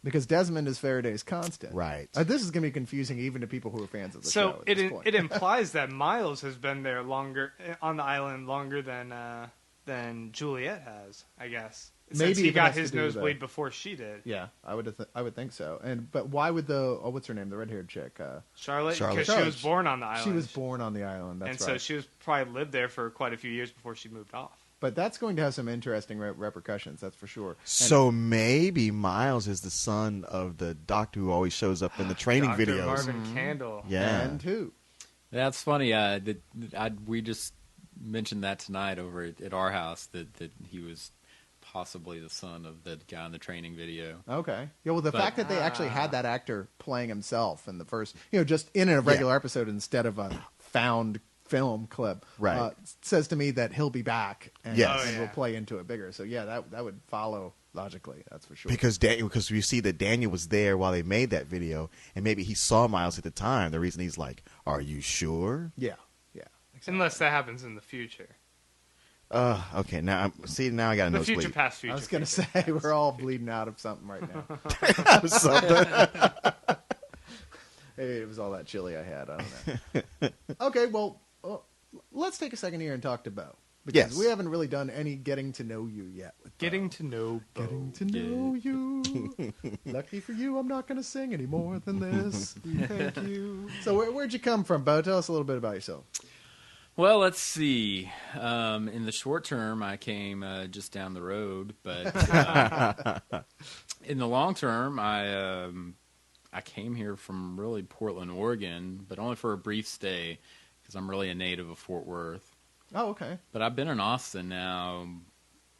Because Desmond is Faraday's constant. Right. This is going to be confusing even to people who are fans of the show. So at this point. it implies that Miles has been there longer on the island longer than Juliet has, I guess. Maybe Since he it got has to his do with nosebleed that. before she did. Yeah, I would think so. But why would what's her name, the red-haired chick? Charlotte, Charlotte. because she was born on the island. She was born on the island. That's and right. so she was probably lived there for quite a few years before she moved off. But that's going to have some interesting repercussions. That's for sure. So maybe Miles is the son of the doctor who always shows up in the training Dr. videos. Marvin Candle. Yeah. And who? That's funny. We just mentioned that tonight over at our house that he was possibly the son of the guy in the training video. Okay. Yeah. Well, the But- fact that they actually had that actor playing himself in the first, just in a regular episode instead of a found film clip, Right. says to me that he'll be back and, Yes. and will play into it bigger. So yeah, that would follow logically. That's for sure. Because we see that Daniel was there while they made that video, and maybe he saw Miles at the time. The reason he's like, "Are you sure?" Yeah. Exactly. Unless that happens in the future. Okay. Now I got a The nosebleed. future, past future. I was going to say we're all bleeding out of something right now. Maybe it was all that chili I had. I don't know. Okay, well, let's take a second here and talk to Bo. Because Yes. we haven't really done any getting to know you yet. With Bo. Getting to know Bo. Getting to know you. Lucky for you, I'm not going to sing any more than this. Thank you. So where'd you come from, Bo? Tell us a little bit about yourself. Well, let's see. In the short term, I came just down the road, but in the long term, I came here from really Portland, Oregon, but only for a brief stay because I'm really a native of Fort Worth. Oh, okay. But I've been in Austin now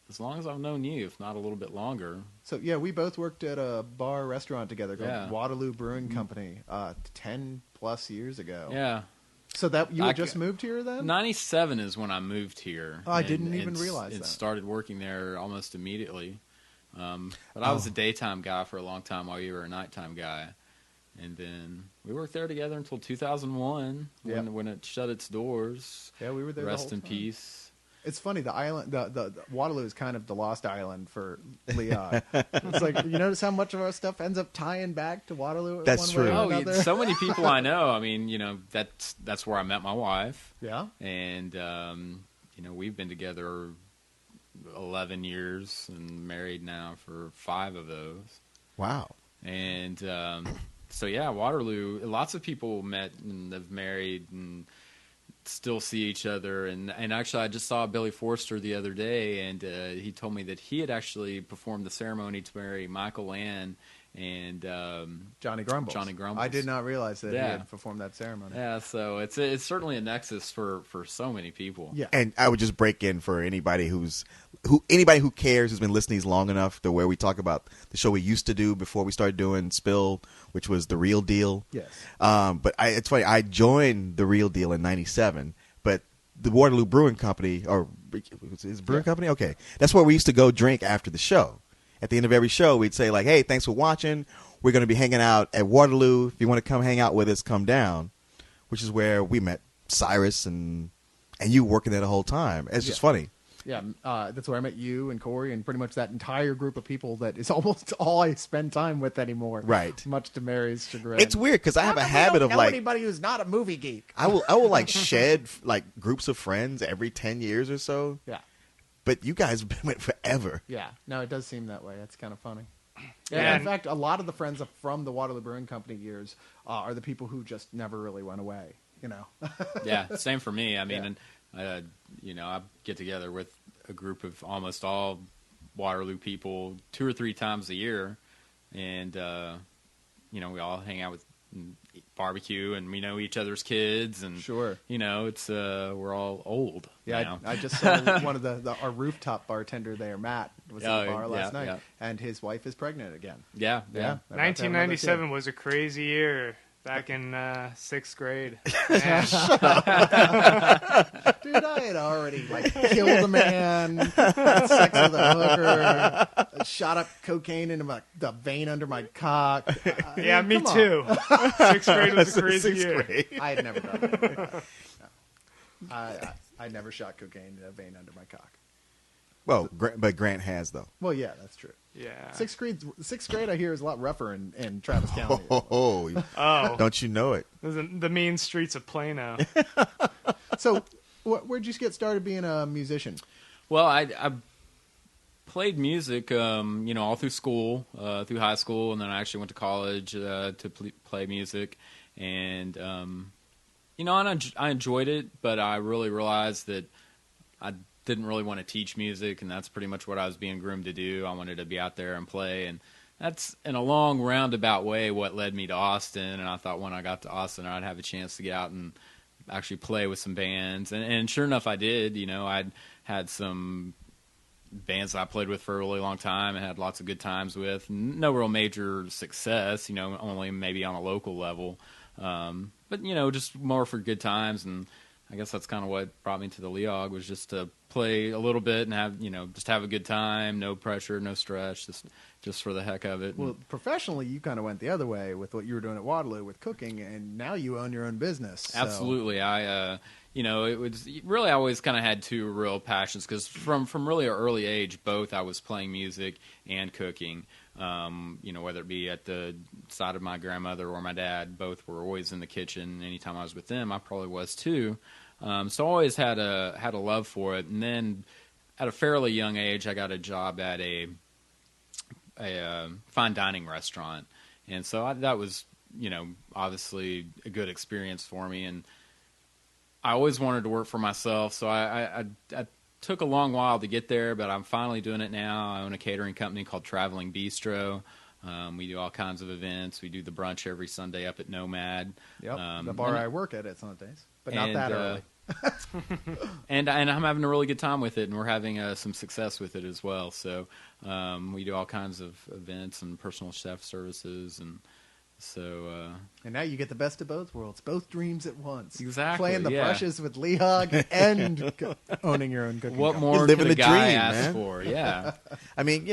as long as I've known you, if not a little bit longer. So, yeah, we both worked at a bar restaurant together called Yeah. Waterloo Brewing Company 10-plus years ago. Yeah. So that you had I just c- moved here then? 97 is when I moved here. Oh, I didn't even realize and that. started working there almost immediately. But I was a daytime guy for a long time while you were a nighttime guy. And then we worked there together until 2001 Yep. when it shut its doors. Yeah, we were there. Rest the in whole time. peace. It's funny. The island, the Waterloo is kind of the lost island for LEOG. It's like you notice how much of our stuff ends up tying back to Waterloo. That's one way true. or Oh, another. so many people I know. I mean, that's where I met my wife. Yeah. And we've been together 11 years and married now for 5 of those. Wow. And so yeah, Waterloo. Lots of people met and have married and still see each other. And actually, I just saw Billy Forster the other day, and he told me that he had actually performed the ceremony to marry Michael Land and Johnny Grumbles. Johnny Grumbles. I did not realize that he Yeah. had performed that ceremony. yeah. So it's certainly a nexus for so many people. Yeah. And I would just break in for anybody who's anybody who cares who's been listening long enough to where we talk about the show we used to do before we started doing Spill, which was The Real Deal. Yes. But it's funny. I joined The Real Deal in '97, but the Waterloo Brewing Company, or is it Brewing Company? Okay, that's where we used to go drink after the show. At the end of every show, we'd say like, "Hey, thanks for watching. We're going to be hanging out at Waterloo. If you want to come hang out with us, come down." Which is where we met Cyrus and you working there the whole time. It's just funny. Yeah, that's where I met you and Corey and pretty much that entire group of people that is almost all I spend time with anymore. Right. Much to Mary's chagrin. It's weird because I have a How come habit we don't of know like anybody who's not a movie geek. I will like shed like groups of friends every 10 years or so. Yeah. But you guys have been with forever. Yeah. No, it does seem that way. That's kind of funny. Yeah. In fact, a lot of the friends from the Waterloo Brewing Company years are the people who just never really went away. You know. Yeah, same for me. I mean, and I get together with a group of almost all Waterloo people 2 or 3 times a year, and we all hang out with barbecue, and we know each other's kids, and Sure. it's we're all old. Yeah, now. I just saw one of our rooftop bartender there, Matt, was at the bar last night, yeah. and his wife is pregnant again. Yeah. 1997 was a crazy year. Back in 6th grade. Dude, I had already killed a man, had sex with a hooker, shot up cocaine into the vein under my cock. Yeah, me come on. too. 6th grade was a crazy year. I had never done that. No. I never shot cocaine in a vein under my cock. Well, but Grant has though. Well, yeah, that's true. Yeah. Sixth grade, I hear, is a lot rougher in Travis County. Oh, Don't you know it? the mean streets of Plano. So, where'd you get started being a musician? Well, I played music, all through school, through high school, and then I actually went to college to play music, and I enjoyed it, but I really realized that I didn't really want to teach music, and that's pretty much what I was being groomed to do. I wanted to be out there and play, and that's in a long roundabout way what led me to Austin. And I thought when I got to Austin, I'd have a chance to get out and actually play with some bands. And sure enough, I did. I'd had some bands that I played with for a really long time and had lots of good times with. No real major success, only maybe on a local level. But, just more for good times. And I guess that's kind of what brought me to the LEOG, was just to play a little bit and have, just have a good time, no pressure, no stress, just for the heck of it. Well, professionally, you kind of went the other way with what you were doing at Waterloo with cooking, and now you own your own business. So. Absolutely. I, it was really, I always kind of had 2 real passions, because from really an early age, both I was playing music and cooking. Whether it be at the side of my grandmother or my dad, both were always in the kitchen. Anytime I was with them, I probably was too. So I always had a love for it. And then at a fairly young age, I got a job at a fine dining restaurant. And so that was, obviously a good experience for me. And I always wanted to work for myself. So I took a long while to get there, but I'm finally doing it now. I own a catering company called Traveling Bistro. We do all kinds of events. We do the brunch every Sunday up at Nomad. Yep, the bar I work at Sundays, but not that early. and I'm having a really good time with it, and we're having some success with it as well. So we do all kinds of events and personal chef services, and so. And now you get the best of both worlds, both dreams at once. Exactly. Playing the brushes with LEOG and owning your own cooking. What company. more living could a the guy dream, ask man. for? Yeah. I mean,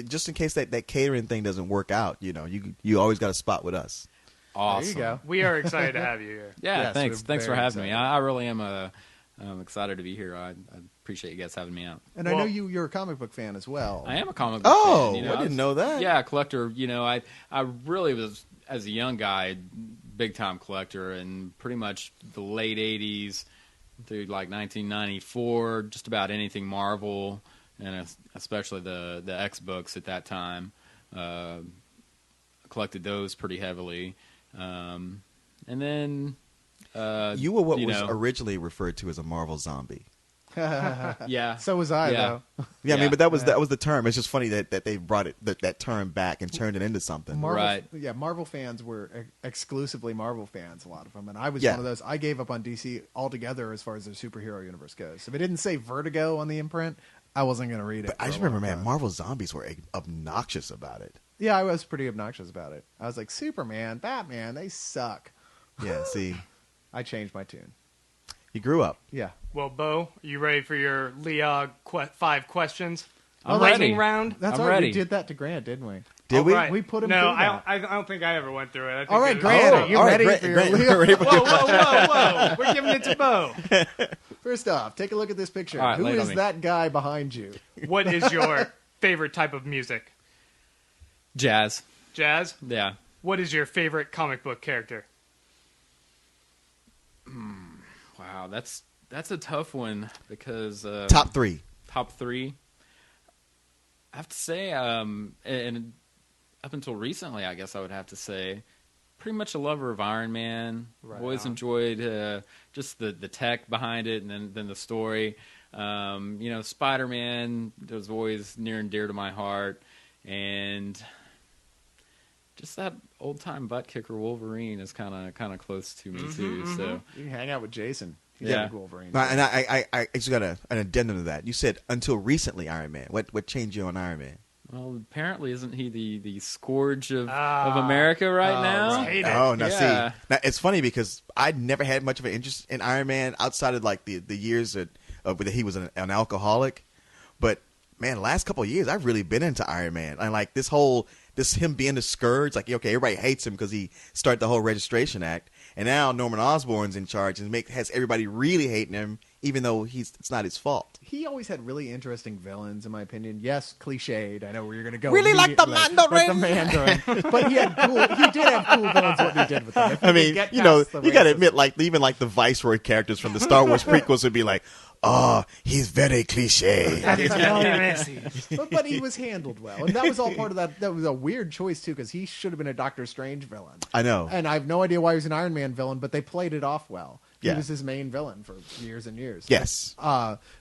just in case that catering thing doesn't work out, you always got a spot with us. Awesome. There you go. We are excited to have you here. Yeah, Yes, thanks. we're Thanks for very having me. excited. I really am I'm excited to be here. I appreciate you guys having me out. And I know you're a comic book fan as well. I am a comic book Oh, fan. I didn't know that. Yeah, collector. I really was, as a young guy, big time collector, and pretty much the late '80s through like 1994, just about anything Marvel, and especially the X books at that time. Collected those pretty heavily, and then You were what was originally referred to as a Marvel zombie. yeah. So was I, though. Yeah, I mean, Yeah. but that was the term. It's just funny that they brought that term back and turned it into something. Marvel, Right. Yeah, Marvel fans were exclusively Marvel fans, a lot of them. And I was Yeah. one of those. I gave up on DC altogether as far as their superhero universe goes. If it didn't say Vertigo on the imprint, I wasn't going to read it. But I for just a long remember, man, time. Marvel Zombies were obnoxious about it. Yeah, I was pretty obnoxious about it. I was like, Superman, Batman, they suck. Yeah, see, I changed my tune. you grew up. Yeah. Well, Bo, you ready for your LEOG 5 questions? I'm Lightning ready. round? That's I'm right. ready. We did that to Grant, didn't we? Did Oh, we? right. We put him No, through that. I don't think I ever went through it. I think All right, it was- Grant, Oh, are you all right, ready Grant, for your Grant, Leo? ready for- Whoa, whoa, whoa, whoa. We're giving it to Bo. First off, take a look at this picture. All right, Who lay it on is me. that guy behind you? What is your favorite type of music? Jazz. Jazz? Yeah. What is your favorite comic book character? Wow, that's a tough one because Top 3. top 3. I have to say, and up until recently, I guess I would have to say, pretty much a lover of Iron Man. Right Always on. enjoyed just the tech behind it, and then the story. Spider-Man was always near and dear to my heart, and just that old time butt kicker Wolverine is kind of close to me too. So You can hang out with Jason. He's Yeah. a big Wolverine. And I just got an addendum to that. You said until recently Iron Man. What changed you on Iron Man? well, apparently isn't he the scourge of Ah. America right Oh, now? right. Hate it. Oh, now Yeah. see, now it's funny because I never had much of an interest in Iron Man outside of like the years that he was an alcoholic. But man, last couple of years I've really been into Iron Man. And like this him being the scourge, like okay, everybody hates him because he started the whole Registration Act, and now Norman Osborn's in charge and has everybody really hating him, even though it's not his fault. He always had really interesting villains, in my opinion. Yes, cliched. I know where you're going to go. Really like the immediately. Mandarin. Like the Mandarin. But he did have cool villains, what he did with them. If I he mean, could get you know, past the you got to racism. admit, like even like the Viceroy characters from the Star Wars prequels would be like, "Oh, he's very cliche." It's really messy. But he was handled well. And that was all part of that. That was a weird choice, too, because he should have been a Doctor Strange villain. I know. And I have no idea why he was an Iron Man villain, but they played it off well. Yeah. He was his main villain for years and years. Yes.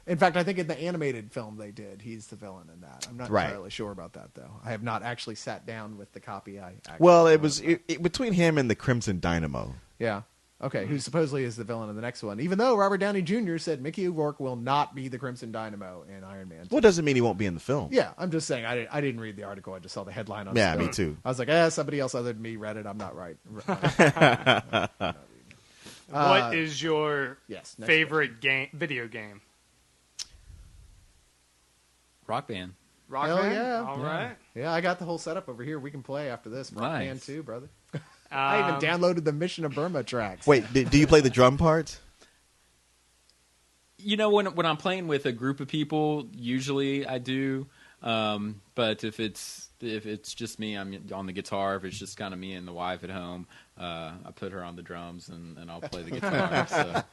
In fact, I think in the animated film they did, he's the villain in that. I'm not Right. entirely sure about that, though. I have not actually sat down with the copy. Well, it was between him and the Crimson Dynamo. Yeah. Okay, who supposedly is the villain in the next one, even though Robert Downey Jr. said Mickey Rourke will not be the Crimson Dynamo in Iron Man 2. Well, doesn't mean he won't be in the film. Yeah, I'm just saying. I didn't read the article. I just saw the headline on Yeah, Stone. me too. I was like, somebody else other than me read it. I'm not right. What is your yes, next favorite video game? Rock Band. Rock Hell Band? yeah. All Yeah. right. Yeah, I got the whole setup over here. We can play after this. Rock Nice. Band 2, brother. I even downloaded the Mission of Burma tracks. Wait, do you play the drum parts? You know, when I'm playing with a group of people, usually I do. But if it's just me, I'm on the guitar. If it's just kind of me and the wife at home, I put her on the drums and I'll play the guitar. So.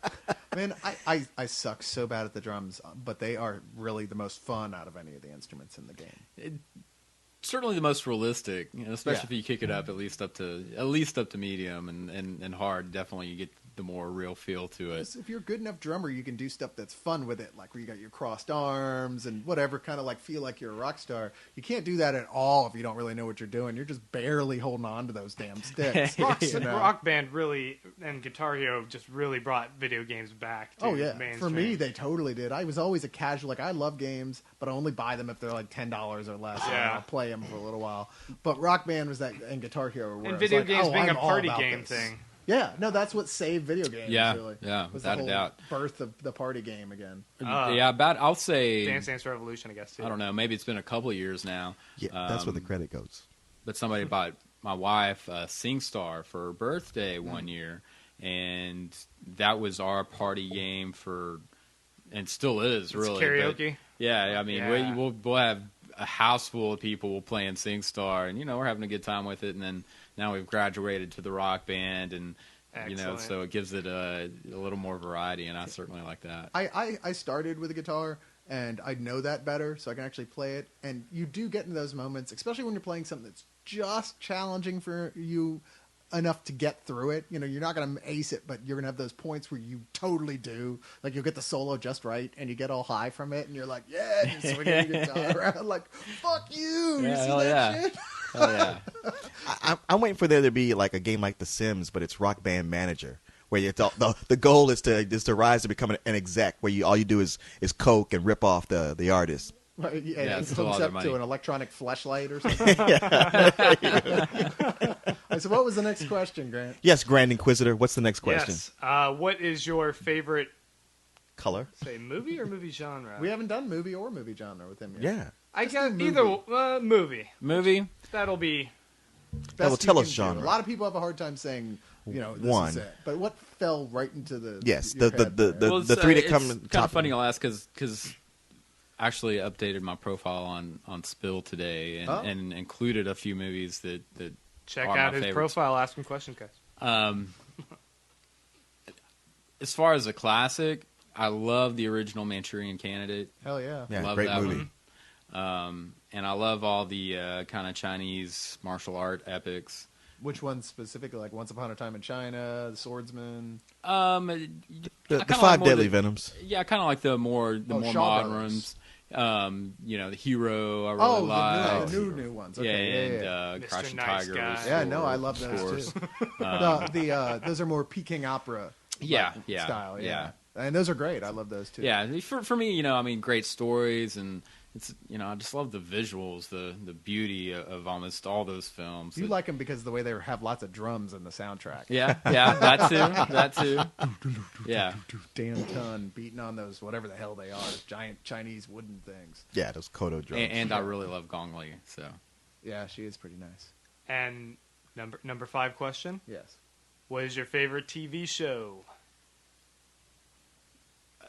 Man, I suck so bad at the drums, but they are really the most fun out of any of the instruments in the game. Certainly the most realistic, especially Yeah. if you kick it up at least up to medium and hard. Definitely, you get the more real feel to it. If you're a good enough drummer, you can do stuff that's fun with it, like where you got your crossed arms and whatever, kind of like feel like you're a rock star. You can't do that at all if you don't really know what you're doing. You're just barely holding on to those damn sticks. you know? Rock Band really and Guitar Hero just really brought video games back to Oh yeah, mainstream. for me they totally did. I was always a casual. Like I love games, but I only buy them if they're like $10 or less. And Yeah. I'll play them for a little while. But Rock Band was that, and Guitar Hero were and I was video like, games oh, being I'm a all party about game this. thing. Yeah, no, that's what saved video games. Yeah, really. yeah, was the without a whole doubt. birth of the party game again. Yeah, I'll say Dance Dance Revolution, I guess too. I don't know. Maybe it's been a couple of years now. Yeah, that's where the credit goes. But somebody bought my wife SingStar for her birthday one year, and that was our party game and still is It's really. karaoke. But, yeah, I mean, Yeah. we'll have a house full of people playing SingStar, and we're having a good time with it. And then now we've graduated to the Rock Band, and Excellent. so it gives it a little more variety, and I certainly like that. I started with a guitar, and I know that better, so I can actually play it. And you do get in those moments, especially when you're playing something that's just challenging for you enough to get through it. You're not going to ace it, but you're going to have those points where you totally do. Like, you'll get the solo just right, and you get all high from it, and you're like, yeah, and you're swinging your guitar around like, fuck you. Yeah, You see hell that yeah. shit? Oh yeah. I'm waiting for there to be like a game like The Sims, but it's Rock Band Manager, where the goal is to rise to become an exec, where all you do is coke and rip off the artist. Right, yeah, Yeah, he it's hooks all their up money. to an electronic fleshlight or something. So what was the next question, Grant? Yes, Grand Inquisitor. What's the next question? Yes. What is your favorite, Color. say, movie or movie genre? We haven't done movie or movie genre with him yet. Yeah. I Just got do either movie. Movie. That'll be. That will Best tell you us can do. genre. A lot of people have a hard time saying, this One. is it. But what fell right into the Yes, your the head there? Well, the three that it's come kind top of funny. I'll ask because I actually updated my profile on Spill today and included a few movies that Check are out my his favorites. profile. Ask him questions, guys. As far as a classic, I love the original Manchurian Candidate. Hell yeah. Yeah, Love great that movie. one. And I love all the kind of Chinese martial art epics. Which one specifically? Like Once Upon a Time in China, The Swordsman? The kinda five like more deadly the- venoms. Yeah, I kind of like the more Shaw modern Brothers. ones. The Hero I really like. the new ones. Yeah, Okay, and Mr. Crouching Nice Tiger. Guy. was Yeah, for- no, I love of those course. too. Those are more Peking opera Yeah, yeah, style. yeah. And those are great. I love those too. Yeah, for me, great stories, and it's I just love the visuals, the beauty of almost all those films. You like them because of the way they have lots of drums in the soundtrack. Yeah, that too. Yeah, Dan Tun beating on those whatever the hell they are, giant Chinese wooden things. Yeah, those Kodo drums. and I really love Gong Li. So Yeah, she is pretty nice. And number 5 question. Yes. What is your favorite TV show?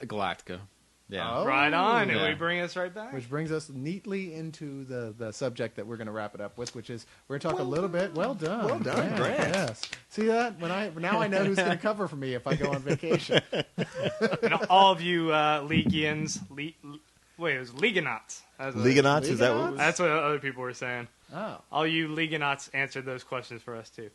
Galactica. Yeah. Oh. Right on. And Yeah. we bring us right back. Which brings us neatly into the subject that we're going to wrap it up with, which is we're going to talk a little bit. Well done. Well done, Grant. Yes. See that? Now I know who's going to cover for me if I go on vacation. And all of you Legians, wait, it was Leganauts. Ligonauts, is that what? That's what other people were saying. Oh. All you Leganauts answered those questions for us too.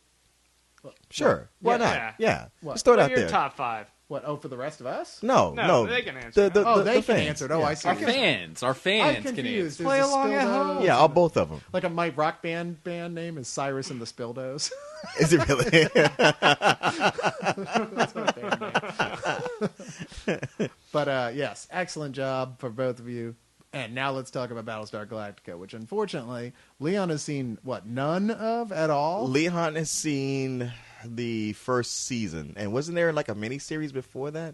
Sure. Why Yeah. not? Yeah. What? Just throw it What out are your there. top 5? What? Oh, for the rest of us? No, they can answer. The They can fans. answer it. Oh, Yeah. I see. Our fans I'm can confused. answer. Play Is the along at Spildos- home. Yeah, all both of them. Like my rock band name is Cyrus and the Spildos. Is it really? That's my band name. But yes, excellent job for both of you. And now let's talk about Battlestar Galactica, which unfortunately Leon has seen none of at all. Leon has seen the first season, and wasn't there like a mini series before that?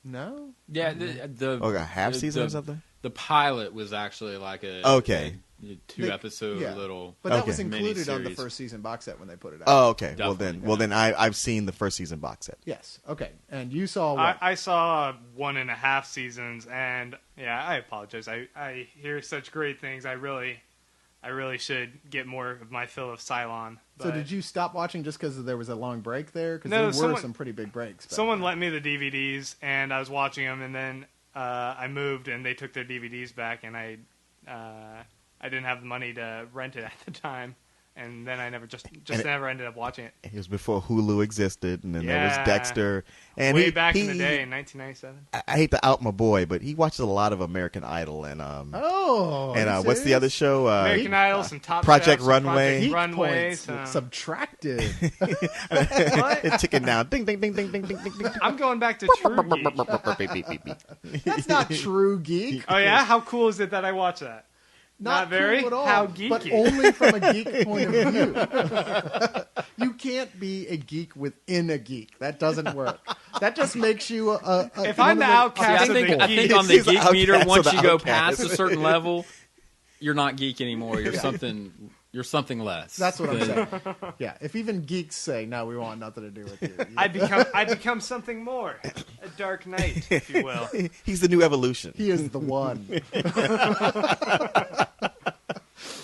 No. Yeah, the Or a half season or the- something? The pilot was actually like a Okay. a 2-episode Yeah. little. But that Okay. was included on the Miniseries. first season box set when they put it out. Oh, okay. Definitely, Well then, I've seen the first season box set. Yes. Okay. And you saw what? I saw 1.5 seasons, and yeah, I apologize. I hear such great things. I really should get more of my fill of Cylon. So did you stop watching just because there was a long break there? Because No, there were someone- some pretty big breaks. back Someone then. lent me the DVDs, and I was watching them, and then I moved, and they took their DVDs back, and I didn't have the money to rent it at the time, and then I never never ended up watching it. It was before Hulu existed, and then there Yeah. was Dexter. And Way he- back in he- the day in 1997. I hate to out my boy, but he watches a lot of American Idol and Oh. and are you what's the other serious? show? American Idol, some Top Project Chef, some Runway. Geek Project Runway, points some- subtracted. What? Chicken down. Ding ding ding ding ding ding ding ding. I'm going back to True Geek. Beep, beep, beep, beep. That's not true geek. Oh yeah, how cool is it that I watch that? Not very. cool at all. How But geeky. only from a geek point of view. You can't be a geek within a geek. That doesn't work. That just makes you a If one I'm the of outcast I of think the I think geeks. on the He's the geek meter, outcast once of the you go outcast. past a certain level, you're not geek anymore. You're something. You're something less. That's what I'm than- saying. Yeah, if even geeks say, no, we want nothing to do with you. I become something more, a dark knight, if you will. He's the new evolution. He is the one.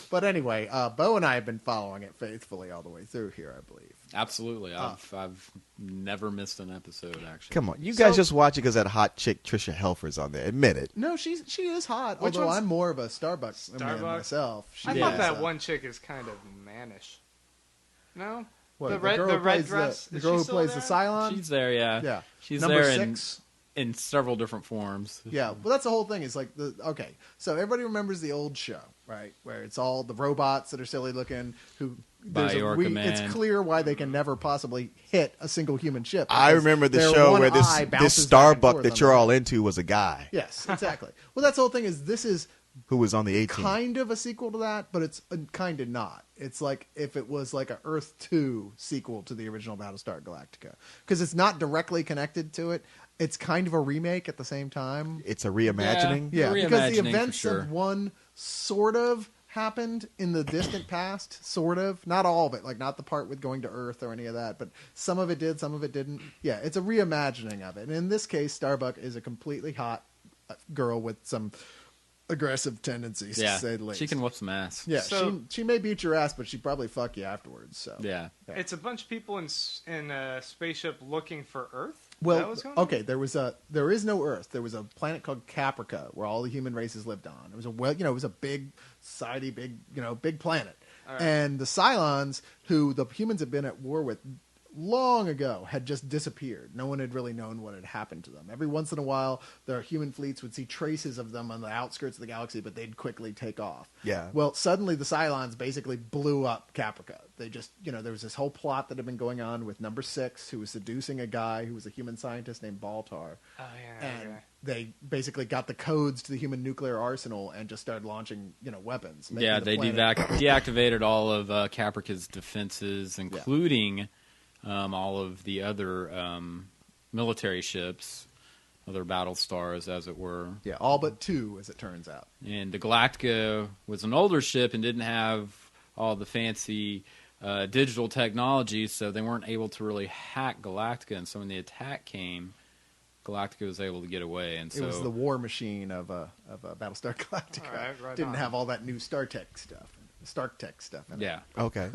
But anyway, Bo and I have been following it faithfully all the way through here, I believe. Absolutely. I've never missed an episode actually. Come on, you guys So- just watch it because that hot chick Trisha Helfer's on there. Admit it. No, she is hot. Which although one's- I'm more of a Starbucks man Starbucks? myself. I She thought is, that one chick is kind of mannish. No, what, the red girl who red plays dress. The Is girl she who still plays there? the Cylon. She's there, yeah. Yeah, She's number there 6. in several different forms. Yeah, well, that's the whole thing. Is like okay, so everybody remembers the old show, right? Where it's all the robots that are silly looking, who there's By your command. it's clear why they can never possibly hit a single human ship. I because remember the their show one where this eye bounces back and Starbuck forth that on you're the- all into was a guy Yes, exactly. Well, that's the whole thing. This is who was on the 18. kind of a sequel to that, but it's kind of not. It's like if it was like a Earth 2 sequel to the original Battlestar Galactica, because it's not directly connected to it. It's kind of a remake at the same time. It's a reimagining. Yeah, A because the reimagining for events sure. of one sort of happened in the distant past, sort of. Not all of it, like not the part with going to Earth or any of that, but some of it did, some of it didn't. Yeah, it's a reimagining of it. And in this case, Starbuck is a completely hot girl with some aggressive tendencies, Yeah, to say the least. she can whoop some ass. Yeah, So- she may beat your ass, but she'd probably fuck you afterwards. So Yeah. It's a bunch of people in a spaceship looking for Earth. Is that Well, what's going on? okay, there is no Earth. There was a planet called Caprica where all the human races lived on. It was it was a big society, big planet. All right. And the Cylons, who the humans had been at war with long ago, had just disappeared. No one had really known what had happened to them. Every once in a while, their human fleets would see traces of them on the outskirts of the galaxy, but they'd quickly take off. Yeah. Well, suddenly the Cylons basically blew up Caprica. They just, there was this whole plot that had been going on with Number 6, who was seducing a guy who was a human scientist named Baltar. Oh yeah. And okay. they basically got the codes to the human nuclear arsenal and just started launching, weapons. making Yeah, the they planet- deactivated all of Caprica's defenses, including all of the other military ships, other battle stars, as it were. Yeah, all but 2, as it turns out. And the Galactica was an older ship and didn't have all the fancy digital technology, so they weren't able to really hack Galactica. And so when the attack came, Galactica was able to get away. And so It was the war machine of Battlestar Galactica. All right, right Didn't on. have all that new Stark Tech stuff in it. yeah. Okay.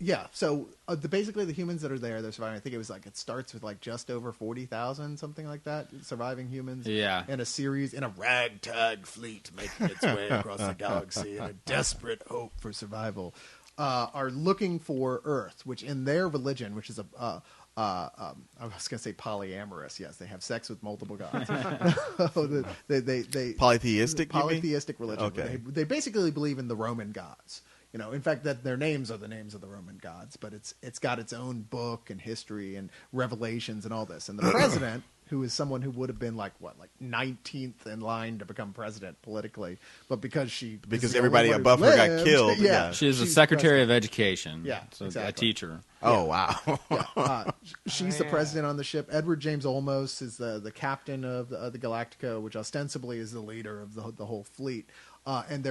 Yeah, so basically the humans that are there, they're surviving. I think it starts with just over 40,000, something like that, surviving humans. Yeah. In a ragtag fleet making its way across the galaxy in a desperate hope for survival, are looking for Earth, which in their religion, which is I was going to say polyamorous. Yes, they have sex with multiple gods. they Polytheistic, you mean? polytheistic religion. Okay. They basically believe in the Roman gods. In fact, that their names are the names of the Roman gods, but it's got its own book and history and revelations and all this. And the president, who is someone who would have been like 19th in line to become president politically, but because everybody above her got killed. yeah, She is the she's Secretary president. of Education. Yeah, so exactly. a teacher. Oh, wow. She's the yeah. president on the ship. Edward James Olmos is the captain of the Galactica, which ostensibly is the leader of the whole fleet. And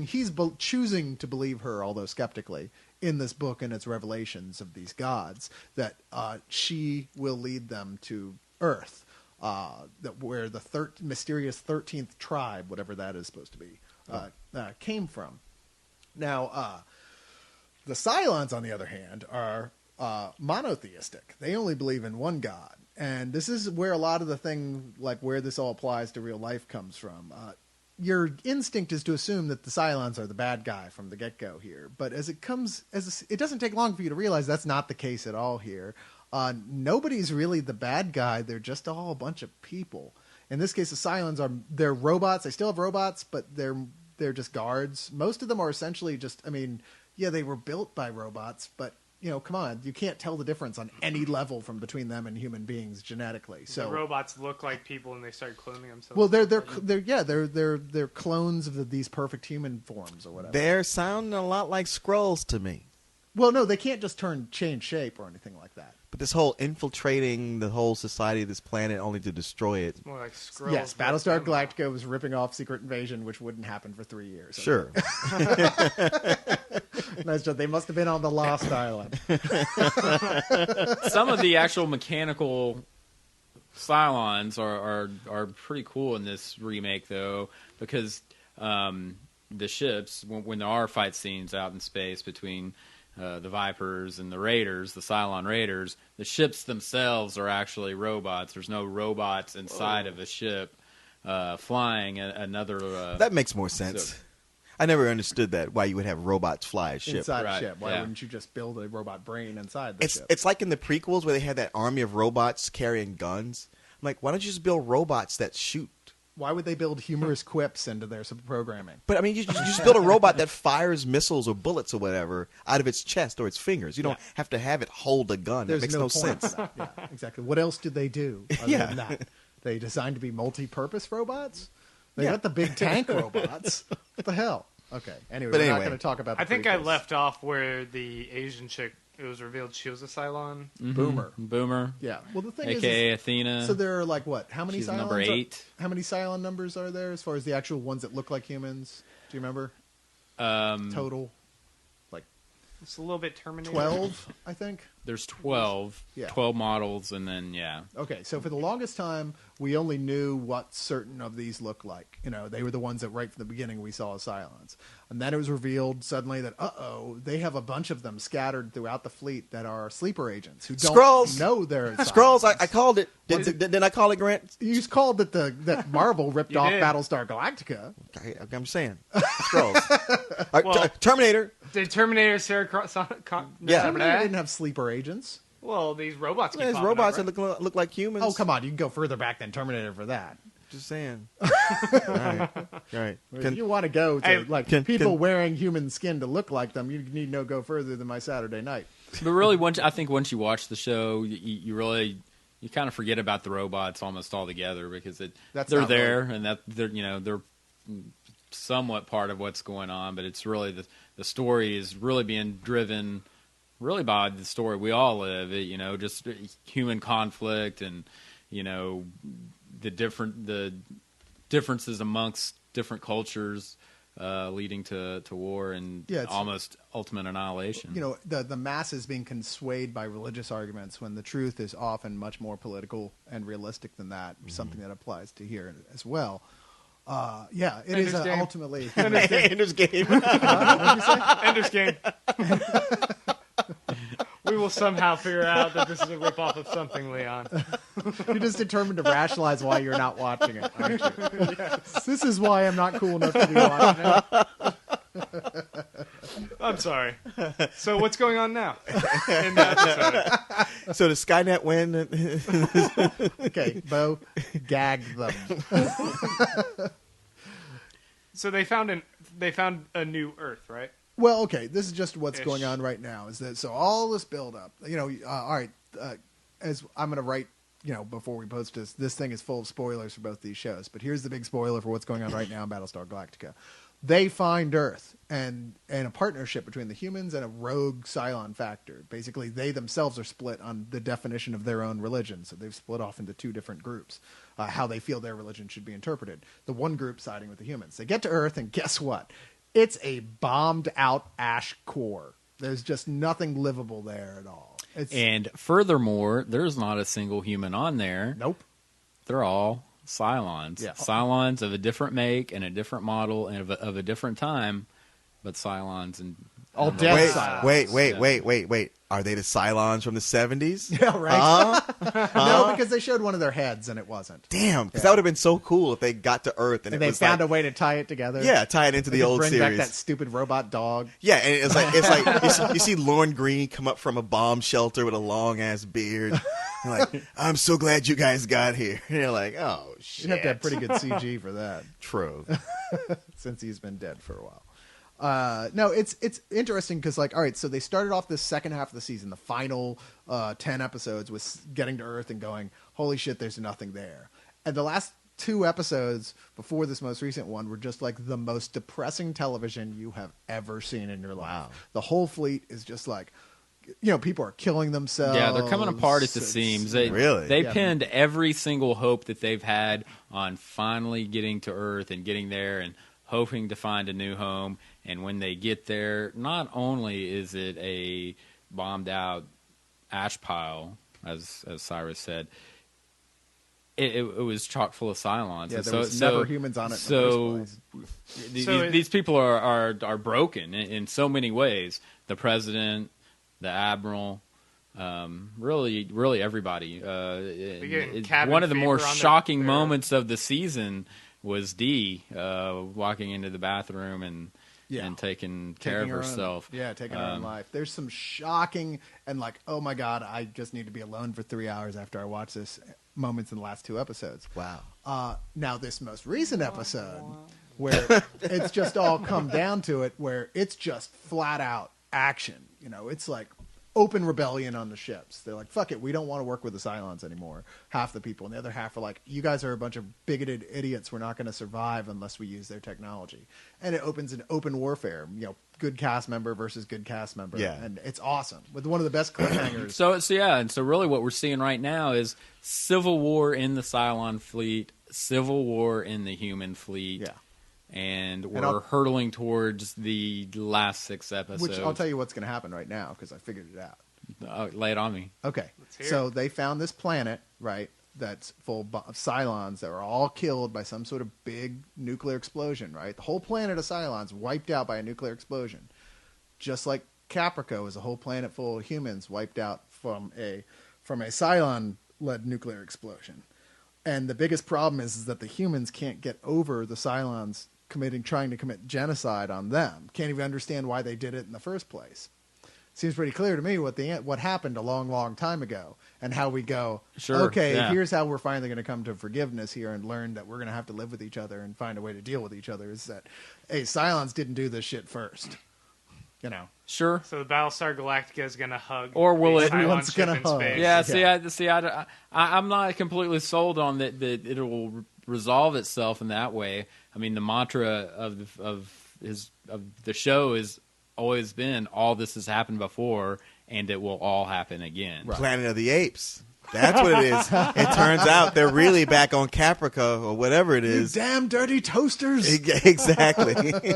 he's choosing to believe her, although skeptically, in this book and its revelations of these gods, that she will lead them to Earth, where the mysterious 13th tribe, whatever that is supposed to be, came from. Now, the Cylons, on the other hand, are monotheistic. They only believe in one god. And this is where a lot of the thing, where this all applies to real life, comes from. Your instinct is to assume that the Cylons are the bad guy from the get-go here. But it doesn't take long for you to realize that's not the case at all here. Nobody's really the bad guy. They're just all a bunch of people. In this case, the Cylons they're robots. They still have robots, but they're just guards. Most of them are essentially they were built by robots, but come on, you can't tell the difference on any level from between them and human beings genetically. So the robots look like people and they start cloning themselves. well, they're clones of these perfect human forms or whatever. They're sounding a lot like Skrulls to me. Well, no, they can't just change shape or anything like that. But this whole infiltrating the whole society of this planet only to destroy it. More like Skrulls. Yes, Battlestar Galactica was ripping off Secret Invasion, which wouldn't happen for 3 years. Sure. Nice job. They must have been on the Lost Island. Some of the actual mechanical Cylons are pretty cool in this remake, though, because the ships, when there are fight scenes out in space between the Vipers and the Raiders, the Cylon Raiders, the ships themselves are actually robots. There's no robots inside of a ship flying another... That makes more sense. So- I never understood that, why you would have robots fly a ship. Inside Right, a ship. Why yeah. wouldn't you just build a robot brain inside the ship? It's like in the prequels where they had that army of robots carrying guns. I'm like, why don't you just build robots that shoot? Why would they build humorous quips into their programming? But I mean, you just build a robot that fires missiles or bullets or whatever out of its chest or its fingers. You don't have to have it hold a gun. There's that makes no point sense. to that. Yeah, exactly. What else did they do other than that? They designed to be multi-purpose robots? They got the big tank robots. What the hell? Okay. Anyway, we're not going to talk about the I think I prequels. left off where the Asian chick, it was revealed she was a Cylon. Boomer. Yeah. Well, the thing AKA is, Athena. so there are like what? How many She's Cylons? number 8. How many Cylon numbers are there as far as the actual ones that look like humans? Do you remember? Total? It's a little bit Terminator. 12, I think. There's 12. Yeah. 12 models, and then, Okay, so for the longest time, we only knew what certain of these looked like. You know, they were the ones that right from the beginning we saw as Cylons. And then it was revealed suddenly that, they have a bunch of them scattered throughout the fleet that are sleeper agents who don't Skrulls. know they're Cylons. Skrulls, I called it. Didn't I call it, Grant? You just called it that Marvel ripped off did. Battlestar Galactica. I'm saying. Skrulls. Terminator. Did Terminator Sarah Yeah. Terminator didn't have sleeper agents. Well, these robots keep There's popping robots up, that look like humans. Oh, come on. You can go further back than Terminator for that. Just saying. All right. If you want to go to Hey, people wearing human skin to look like them, you need no go further than my Saturday night. But really, I think once you watch the show, you really kind of forget about the robots almost altogether because they're there and that they're somewhat part of what's going on. But it's really the story is really being driven really by the story we all live. Just human conflict and the differences amongst different cultures leading to war and almost ultimate annihilation. The masses being swayed by religious arguments when the truth is often much more political and realistic than that. Something that applies to here as well. It is ultimately Ender's Game. What did you say? Ender's Game. We will somehow figure out that this is a ripoff of something, Leon. You're just determined to rationalize why you're not watching it, aren't you? Yes. This is why I'm not cool enough to be watching it. I'm sorry. So what's going on now in the episode? So does Skynet win? Okay, Bo, gag them. So they found a new Earth, right? Well, okay, this is just what's going on right now. Is that so? All this buildup, all right. As I'm going to write, before we post this thing is full of spoilers for both these shows. But here's the big spoiler for what's going on right now in Battlestar Galactica. They find Earth and a partnership between the humans and a rogue Cylon factor. Basically, they themselves are split on the definition of their own religion. So they've split off into two different groups, how they feel their religion should be interpreted. The one group siding with the humans. They get to Earth, and guess what? It's a bombed-out ash core. There's just nothing livable there at all. And furthermore, there's not a single human on there. Nope. They're all Cylons. Yeah. Cylons of a different make and a different model and of a different time, but Cylons and all dead Wait, Cylons. wait. Are they the Cylons from the 70s? Yeah, right. No, because they showed one of their heads and it wasn't. Damn, because that would have been so cool if they got to Earth and it they was found like, a way to tie it together. Yeah, tie it into They the could old bring series. back that stupid robot dog. Yeah, and it's like you see Lorne Green come up from a bomb shelter with a long ass beard. And like, I'm so glad you guys got here. And you're like, oh shit. You'd have to have pretty good CG for that. True. Since he's been dead for a while. No, it's interesting because, all right, so they started off this second half of the season, the final 10 episodes, with getting to Earth and going, holy shit, there's nothing there. And the last 2 episodes before this most recent one were just like the most depressing television you have ever seen in your life. Wow. The whole fleet is just like, people are killing themselves. Yeah, they're coming apart at the seams. They pinned every single hope that they've had on finally getting to Earth and getting there and hoping to find a new home. And when they get there, not only is it a bombed out ash pile, as Cyrus said, it was chock full of Cylons. Yeah, there was never humans on it in the first place. These people are broken in so many ways. The president, the admiral, really everybody. One of the more shocking moments of the season was Dee walking into the bathroom and taking care of herself. Taking her own life. There's some shocking and like, oh my God, I just need to be alone for 3 hours after I watch this. moments in the last 2 episodes. Wow. Now, this most recent episode, where it's just all come down to it, where it's just flat out action. You know, it's like open rebellion on the ships. They're like, fuck it, we don't want to work with the Cylons anymore. Half the people, and the other half are like, you guys are a bunch of bigoted idiots. We're not going to survive unless we use their technology. And it opens an open warfare, you know, good cast member versus good cast member. Yeah. And it's awesome, with one of the best cliffhangers. So really what we're seeing right now is civil war in the Cylon fleet, civil war in the human fleet. Yeah. And we're hurtling towards the last 6 episodes. Which I'll tell you what's going to happen right now, because I figured it out. Lay it on me. Okay, Let's hear so it. they found this planet, right, that's full of Cylons that were all killed by some sort of big nuclear explosion, right? The whole planet of Cylons wiped out by a nuclear explosion. Just like Caprico is a whole planet full of humans wiped out from a Cylon-led nuclear explosion. And the biggest problem is that the humans can't get over the Cylons trying to commit genocide on them. Can't even understand why they did it in the first place. Seems pretty clear to me what happened a long, long time ago, and how we go, Sure, okay, yeah. here's how we're finally going to come to forgiveness here and learn that we're going to have to live with each other and find a way to deal with each other, is that, hey, Cylons didn't do this shit first. You know. Sure. So the Battlestar Galactica is going to hug. Or will the it- Cylon Everyone's ship gonna in hug. space. Yeah, I'm not completely sold on that it will resolve itself in that way. I mean, the mantra of the show has always been, all this has happened before, and it will all happen again. Right. Planet of the Apes. That's what it is. It turns out they're really back on Caprica or whatever it You is. damn dirty toasters! Exactly.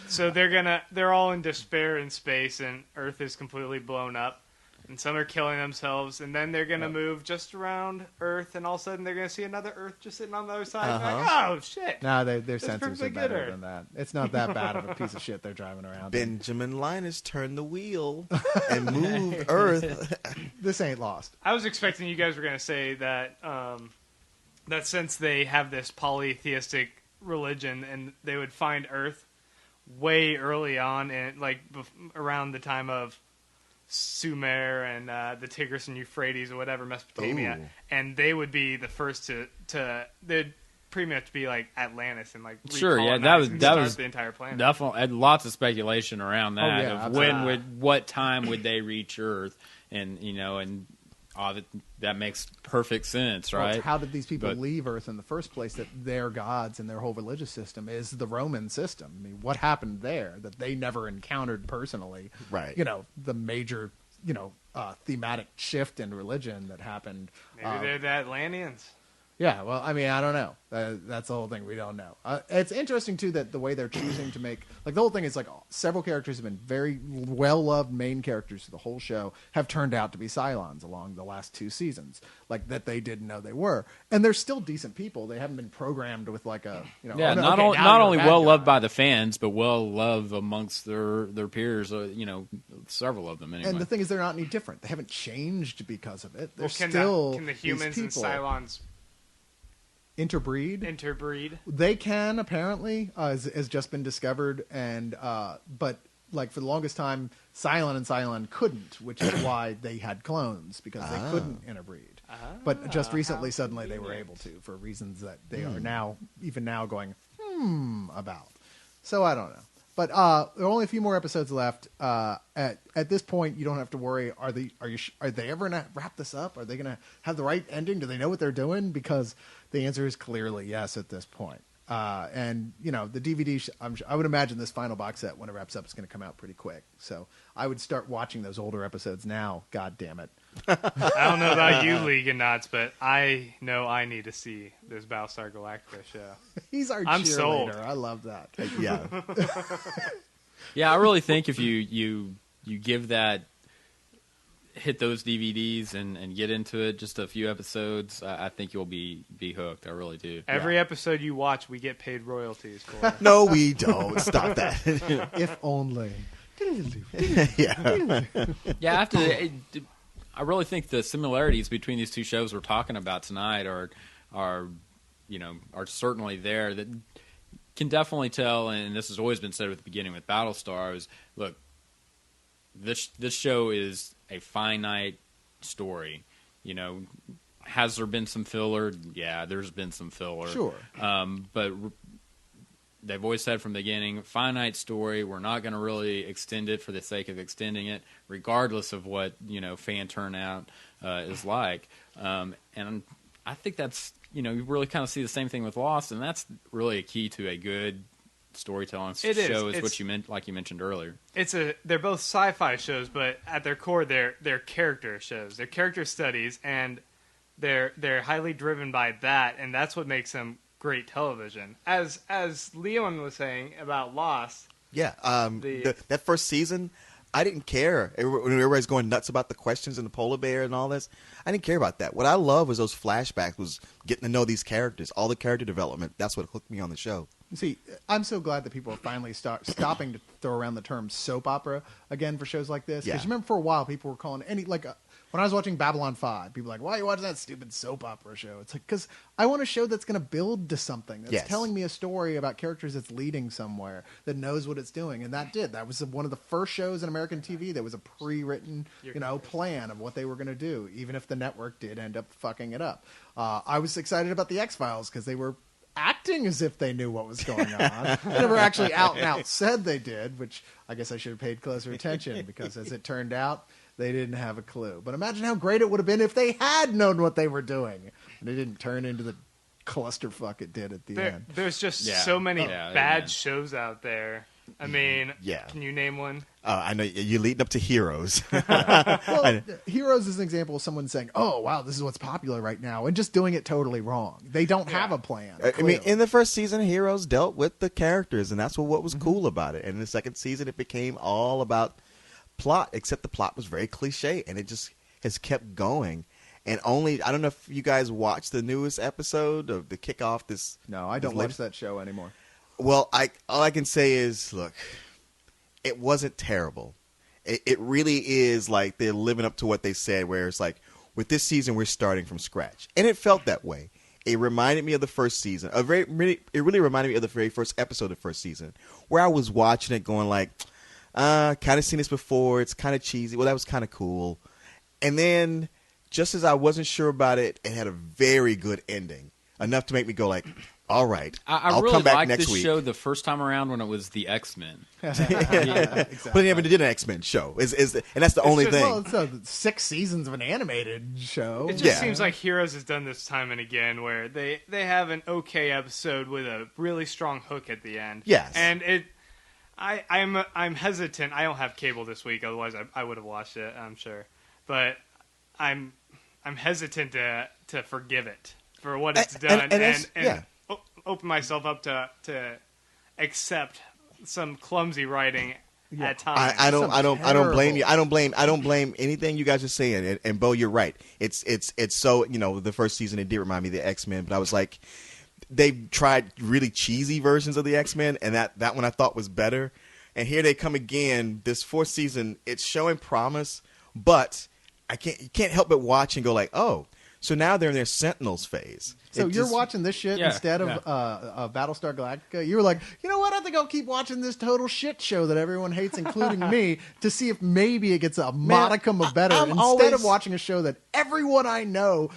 So they're all in despair in space, and Earth is completely blown up, and some are killing themselves, and then they're gonna move just around Earth, and all of a sudden they're gonna see another Earth just sitting on the other side. And they're like, oh shit! No, their That's sensors are perfectly better good, than that. It's not that bad of a piece of shit they're driving around. in. Benjamin Linus turned the wheel and moved Earth. This ain't lost. I was expecting you guys were gonna say that that since they have this polytheistic religion, and they would find Earth way early on, and like around the time of Sumer and the Tigris and Euphrates or whatever, Mesopotamia, Ooh. and they would be the first to they'd pretty much be like Atlantis and like Sure, yeah, recolonize and that start was the entire planet. Definitely, and lots of speculation around that yeah, of what time would they reach Earth, and that makes perfect sense, Well, right? it's how did these people But- leave Earth in the first place? That their gods and their whole religious system is the Roman system. I mean, what happened there that they never encountered personally? Right. You know, the major, thematic shift in religion that happened. Maybe they're the Atlanteans. Yeah, well, I mean, I don't know. That's the whole thing. We don't know. It's interesting, too, that the way they're choosing to make... Like, the whole thing is, like, several characters have been very well-loved main characters for the whole show have turned out to be Cylons along the last 2 seasons. Like, that they didn't know they were. And they're still decent people. They haven't been programmed with, like, a... Yeah, oh, no, not okay, now you're a only bad well guy. loved by the fans, but well loved amongst their peers. Several of them anyway. And the thing is, they're not any different. They haven't changed because of it. They're Well, can still the these humans and people. Cylons Interbreed? interbreed? They can, apparently, has just been discovered, and but like for the longest time, Cylon and Cylon couldn't, which is why they had clones, because they couldn't interbreed. But just recently, suddenly, they were able to, for reasons that they are now, even now, going about. So I don't know. But there are only a few more episodes left. At this point, you don't have to worry. Are they ever going to wrap this up? Are they going to have the right ending? Do they know what they're doing? Because the answer is clearly yes at this point. And the DVD. I would imagine this final box set, when it wraps up, is going to come out pretty quick. So I would start watching those older episodes now. God damn it! I don't know about you, League of Knots, but I know I need to see this Battlestar Galactica show. He's our I'm cheerleader. sold. I love that. Yeah. Yeah, I really think if you give that, hit those DVDs and get into it, just a few episodes, I think you'll be hooked. I really do. Every episode you watch, we get paid royalties for. No, we don't. Stop that. If only. Yeah. Yeah, I really think the similarities between these two shows we're talking about tonight are certainly there. That can definitely tell, and this has always been said at the beginning with Battlestar, is look, this show is a finite story. Has there been some filler? Yeah, there's been some filler. Sure. But they've always said from the beginning, finite story. We're not going to really extend it for the sake of extending it, regardless of what fan turnout is like. And I think that's you really kind of see the same thing with Lost, and that's really a key to a good storytelling show. Is what you meant, like you mentioned earlier. They're both sci-fi shows, but at their core, they're character shows. They're character studies, and they're highly driven by that, and that's what makes them great television. As Leon was saying about Lost. Yeah, that first season, I didn't care. When everybody's going nuts about the questions and the polar bear and all this, I didn't care about that. What I love was those flashbacks, was getting to know these characters, all the character development. That's what hooked me on the show. See, I'm so glad that people are finally stopping to throw around the term soap opera again for shows like this. Because remember, for a while, people were calling when I was watching Babylon 5, people were like, why are you watching that stupid soap opera show? It's like, because I want a show that's going to build to something, that's telling me a story about characters that's leading somewhere, that knows what it's doing. And that did. That was one of the first shows in American TV that was a pre-written, plan of what they were going to do, even if the network did end up fucking it up. I was excited about the X-Files because they were acting as if they knew what was going on. They never actually out and out said they did, which I guess I should have paid closer attention because, as it turned out, they didn't have a clue. But imagine how great it would have been if they had known what they were doing and it didn't turn into the clusterfuck it did at the end. There's just so many bad shows out there. I mean, can you name one? I know you're leading up to Heroes. Well, Heroes is an example of someone saying, oh, wow, this is what's popular right now, and just doing it totally wrong. They don't have a plan. I mean, in the first season, Heroes dealt with the characters, and that's what was cool about it. And in the second season, it became all about plot, except the plot was very cliche, and it just has kept going. And I don't know if you guys watched the newest episode of the kickoff. No, I don't watch that show anymore. Well, all I can say is, look, it wasn't terrible. It really is like they're living up to what they said, where it's like, with this season, we're starting from scratch. And it felt that way. It reminded me of the first season. It really reminded me of the very first episode of the first season, where I was watching it going like, kind of seen this before. It's kind of cheesy. Well, that was kind of cool. And then, just as I wasn't sure about it, it had a very good ending. Enough to make me go like, all right, I'll really come back liked next this week. show the first time around when it was the X-Men. Exactly. But they never did an X-Men show, and that's the only thing. Well, it's 6 seasons of an animated show. It just seems like Heroes has done this time and again, where they have an okay episode with a really strong hook at the end. Yes, and I'm hesitant. I don't have cable this week, otherwise I would have watched it, I'm sure. But I'm hesitant to forgive it for what it's done and open myself up to accept some clumsy writing at times. I don't blame you. I don't blame anything you guys are saying. And Bo, you're right. It's so, the first season it did remind me of the X-Men, but I was like, they've tried really cheesy versions of the X-Men, and that one I thought was better. And here they come again. This fourth season, it's showing promise, but you can't help but watch and go like, oh, so now they're in their Sentinels phase. So you're watching this shit instead of Battlestar Galactica? You were like, you know what? I think I'll keep watching this total shit show that everyone hates, including me, to see if maybe it gets a modicum of better instead of watching a show that everyone I know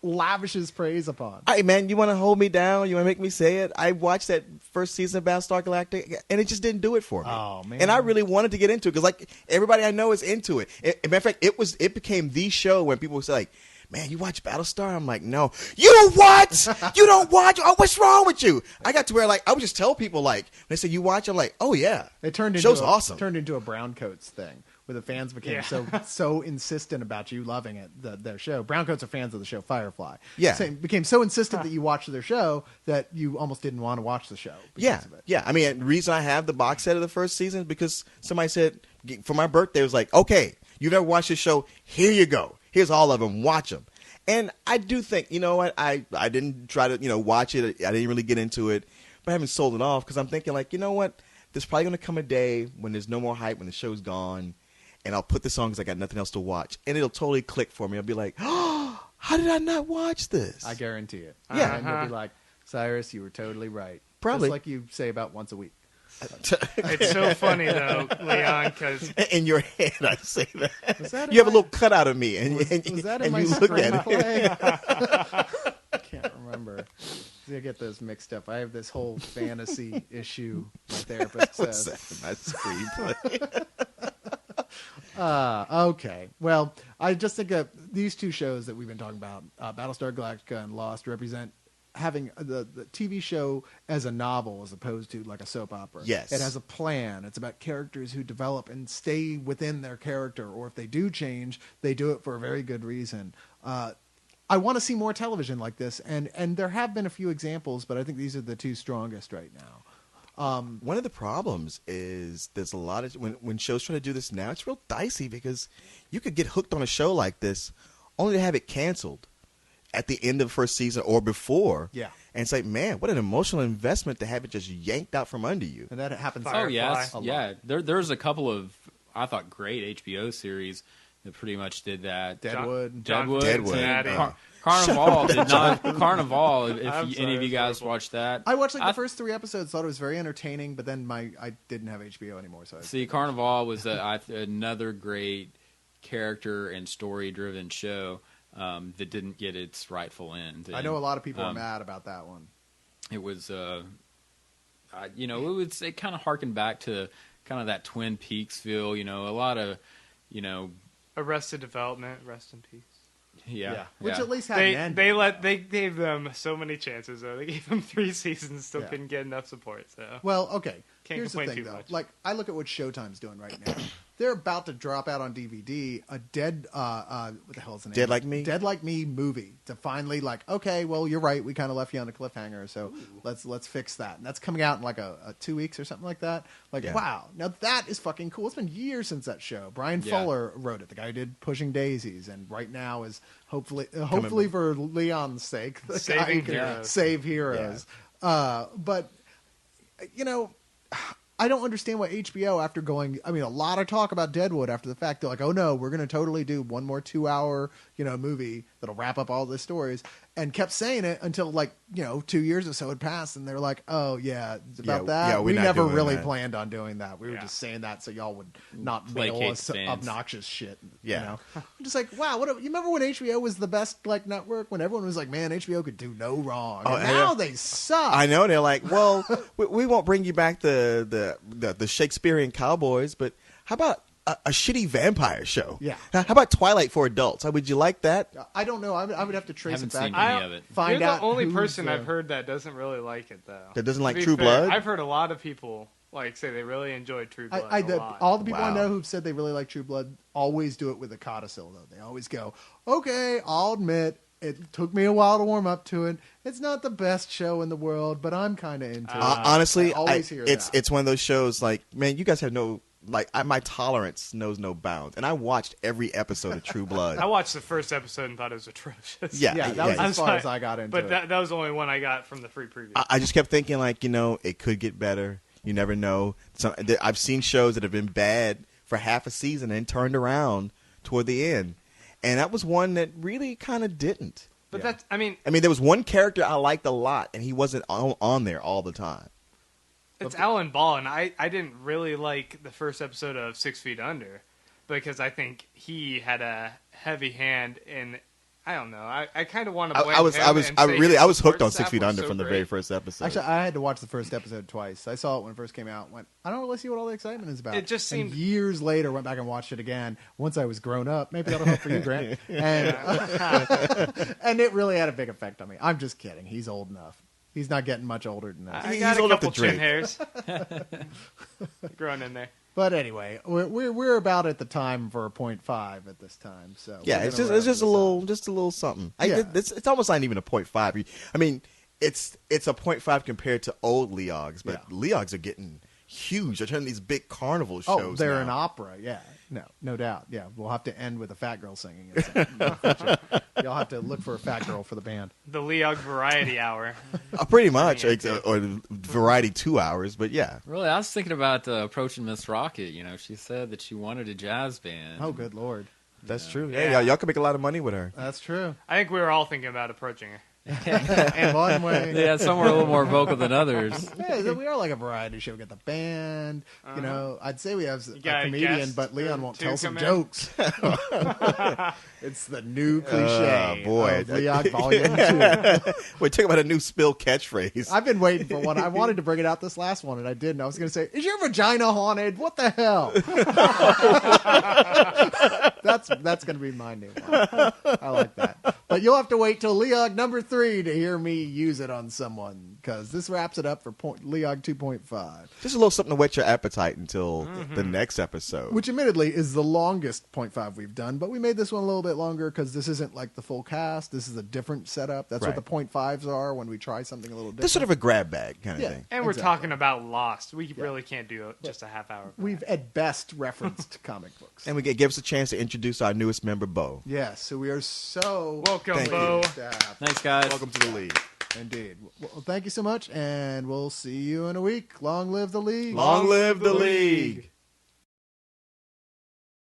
lavishes praise upon. Hey, man, you want to hold me down? You want to make me say it? I watched that first season of Battlestar Galactica, and it just didn't do it for me. Oh, man. And I really wanted to get into it because, like, everybody I know is into it. As a matter of fact, it became the show when people say, like, man, you watch Battlestar? I'm like, no. You what? You don't watch? Oh, what's wrong with you? I got to where, like, I would just tell people, like, when they say, you watch? I'm like, oh, yeah. It turned into awesome. Turned into a Browncoats thing where the fans became so insistent about you loving it, their show. Browncoats are fans of the show Firefly. Yeah. So it became so insistent that you watched their show that you almost didn't want to watch the show because of it. Yeah. I mean, the reason I have the box set of the first season is because somebody said, for my birthday, it was like, okay, you've never watched this show? Here you go. Here's all of them. Watch them. And I do think, you know what, I didn't try to, watch it. I didn't really get into it. But I haven't sold it off because I'm thinking, like, you know what, there's probably going to come a day when there's no more hype, when the show's gone, and I'll put the song because I got nothing else to watch. And it'll totally click for me. I'll be like, oh, how did I not watch this? I guarantee it. Yeah. And you'll be like, Cyrus, you were totally right. Probably. Just like you say about once a week. It's so funny though, Leon, because In your head, I say that. Was that You have a in my- little cutout of me, and Was and that and in my you look at it. screenplay? I can't remember. I get those mixed up. I have this whole fantasy issue. My therapist What's says. that? My screenplay. Okay. Well, I just think these two shows that we've been talking about, Battlestar Galactica and Lost, represent having the TV show as a novel as opposed to like a soap opera. Yes. It has a plan. It's about characters who develop and stay within their character, or if they do change, they do it for a very good reason. I want to see more television like this, and there have been a few examples, but I think these are the two strongest right now. One of the problems is there's a lot of when shows try to do this now, it's real dicey because you could get hooked on a show like this only to have it canceled at the end of the first season or before. Yeah. And it's like, man, what an emotional investment to have it just yanked out from under you. And that happens. Firefly. Oh yes, a lot. yeah. There's a couple of I thought great HBO series that pretty much did that. Deadwood. Deadwood. Cincinnati. and Carnival did not. Carnival. If I'm any sorry, of you it's guys horrible. watched that, I watched like the first 3 episodes, thought it was very entertaining, but then I didn't have HBO anymore, so See, Carnival was another great character and story driven show that didn't get its rightful end. I know a lot of people are um, mad about that one. It was, it kind of harkened back to kind of that Twin Peaks feel. A lot of, Arrested Development, rest in peace. Which at least had an end. They gave them so many chances though. They gave them 3 seasons, still Yeah. couldn't get enough support. So Well, okay. Can't Here's the complain thing, too though. much. Like, I look at what Showtime's doing right now. They're about to drop out on DVD a dead, what the hell is the name? Dead Like Me? Dead Like Me movie to finally like, okay, well, you're right. We kind of left you on a cliffhanger, so let's fix that. And that's coming out in like a 2 weeks or something like that. Like, Yeah. wow. Now that is fucking cool. It's been years since that show. Brian Yeah. Fuller wrote it, the guy who did Pushing Daisies, and right now is hopefully for Leon's sake, the guy who Saving can heroes. save heroes. But I don't understand why HBO, after going, a lot of talk about Deadwood after the fact, they're like, oh no, we're going to totally do one more 2-hour, movie that'll wrap up all the stories, and kept saying it until 2 years or so had passed, and they're like, oh yeah, it's about that. yeah, we we're not never doing really that. planned on doing that. We were Yeah. just saying that so y'all would not Placate mail us fans. obnoxious shit. Yeah. I'm just like, wow, you remember when HBO was the best network, when everyone was like, man, HBO could do no wrong. Oh, And and now they suck. I know they're like, well, we won't bring you back the Shakespearean cowboys, but how about a shitty vampire show? Yeah. How about Twilight for adults? Would you like that? I don't know. I would have to trace Haven't it back. seen I- any of it. Find You're out the only who's, person I've heard that doesn't really like it though. That doesn't To like be True fair, Blood? I've heard a lot of people say they really enjoyed True Blood a lot. All the people I Wow. know who've said they really like True Blood always do it with a codicil, though. They always go, okay, I'll admit it took me a while to warm up to it. It's not the best show in the world, but I'm kind of into it. Honestly, I always hear that. it's one of those shows like, man, you guys have no, my tolerance knows no bounds. And I watched every episode of True Blood. I watched the first episode and thought it was atrocious. Yeah. Yeah, that was I'm as far sorry, as I got into But it. that was the only one I got from the free preview. I just kept thinking, it could get better. You never know. I've seen shows that have been bad for half a season and turned around toward the end. And that was one that really kind of didn't. But Yeah. that's, I mean, There was one character I liked a lot, and he wasn't on there all the time. it's Alan Ball, and I didn't really like the first episode of 6 Feet Under because I think he had a heavy hand in. I don't know. I kind of want to blame I was him and say I was his hooked on support 6 Feet staff Under was from so the very great. first episode. Actually, I had to watch the first episode twice. I saw it when it first came out. Went, I don't really see what all the excitement is about. It just And seemed- years later, went back and watched it again. Once I was grown up, maybe that'll help for you, Grant. And and it really had a big effect on me. I'm just kidding. He's old enough. He's not getting much older than this. I He's got a old enough to couple chin drink. hairs growing in there. But anyway, we're about at the time for a 0.5 at this time. So Yeah, we're it's gonna just wrap a little something. Yeah. It's almost not even a 0.5. It's a 0.5 compared to old LEOGs, but Yeah. LEOGs are getting huge. They're turning these big carnival Oh, shows. they're now. an opera. Yeah, no doubt. Yeah, we'll have to end with a fat girl singing. Or something. You'll have to look for a fat girl for the band. The LEOG Variety Hour. Pretty much, Yeah. or variety 2 hours. But yeah, Really, I was thinking about approaching Miss Rocket. She said that she wanted a jazz band. Oh, good lord, that's true. Yeah. Yeah, y'all can make a lot of money with her. that's true. I think we were all thinking about approaching her. and one way. Yeah, some were a little more vocal than others. Yeah, we are like a variety show. We got the band. You know, I'd say we have a got a comedian, guest but Leon won't to tell some come in? jokes. It's the new cliche boy. of LEOG Volume 2. Wait, talk about a new spill catchphrase. I've been waiting for one. I wanted to bring it out this last one, and I didn't. I was going to say, is your vagina haunted? What the hell? That's going to be my new one. I like that. But you'll have to wait till LEOG number 3 to hear me use it on someone, because this wraps it up for LEOG 2.5. Just a little something to whet your appetite until the next episode. Which admittedly is the longest 0.5 we've done, but we made this one a little bit longer because this isn't like the full cast. This is a different setup. That's Right. what the 0.5s are when we try something a little different. This sort of a grab bag kind of Yeah. thing. And we're Exactly. talking about Lost. We really can't do just a half hour. We've at best referenced comic books. And give us a chance to introduce our newest member, Bo. Yes, so we are so Welcome, Thank Bo. Thanks, guys. Welcome to the league. Indeed. Well, thank you so much, and we'll see you in a week. Long live the league. Long live the league.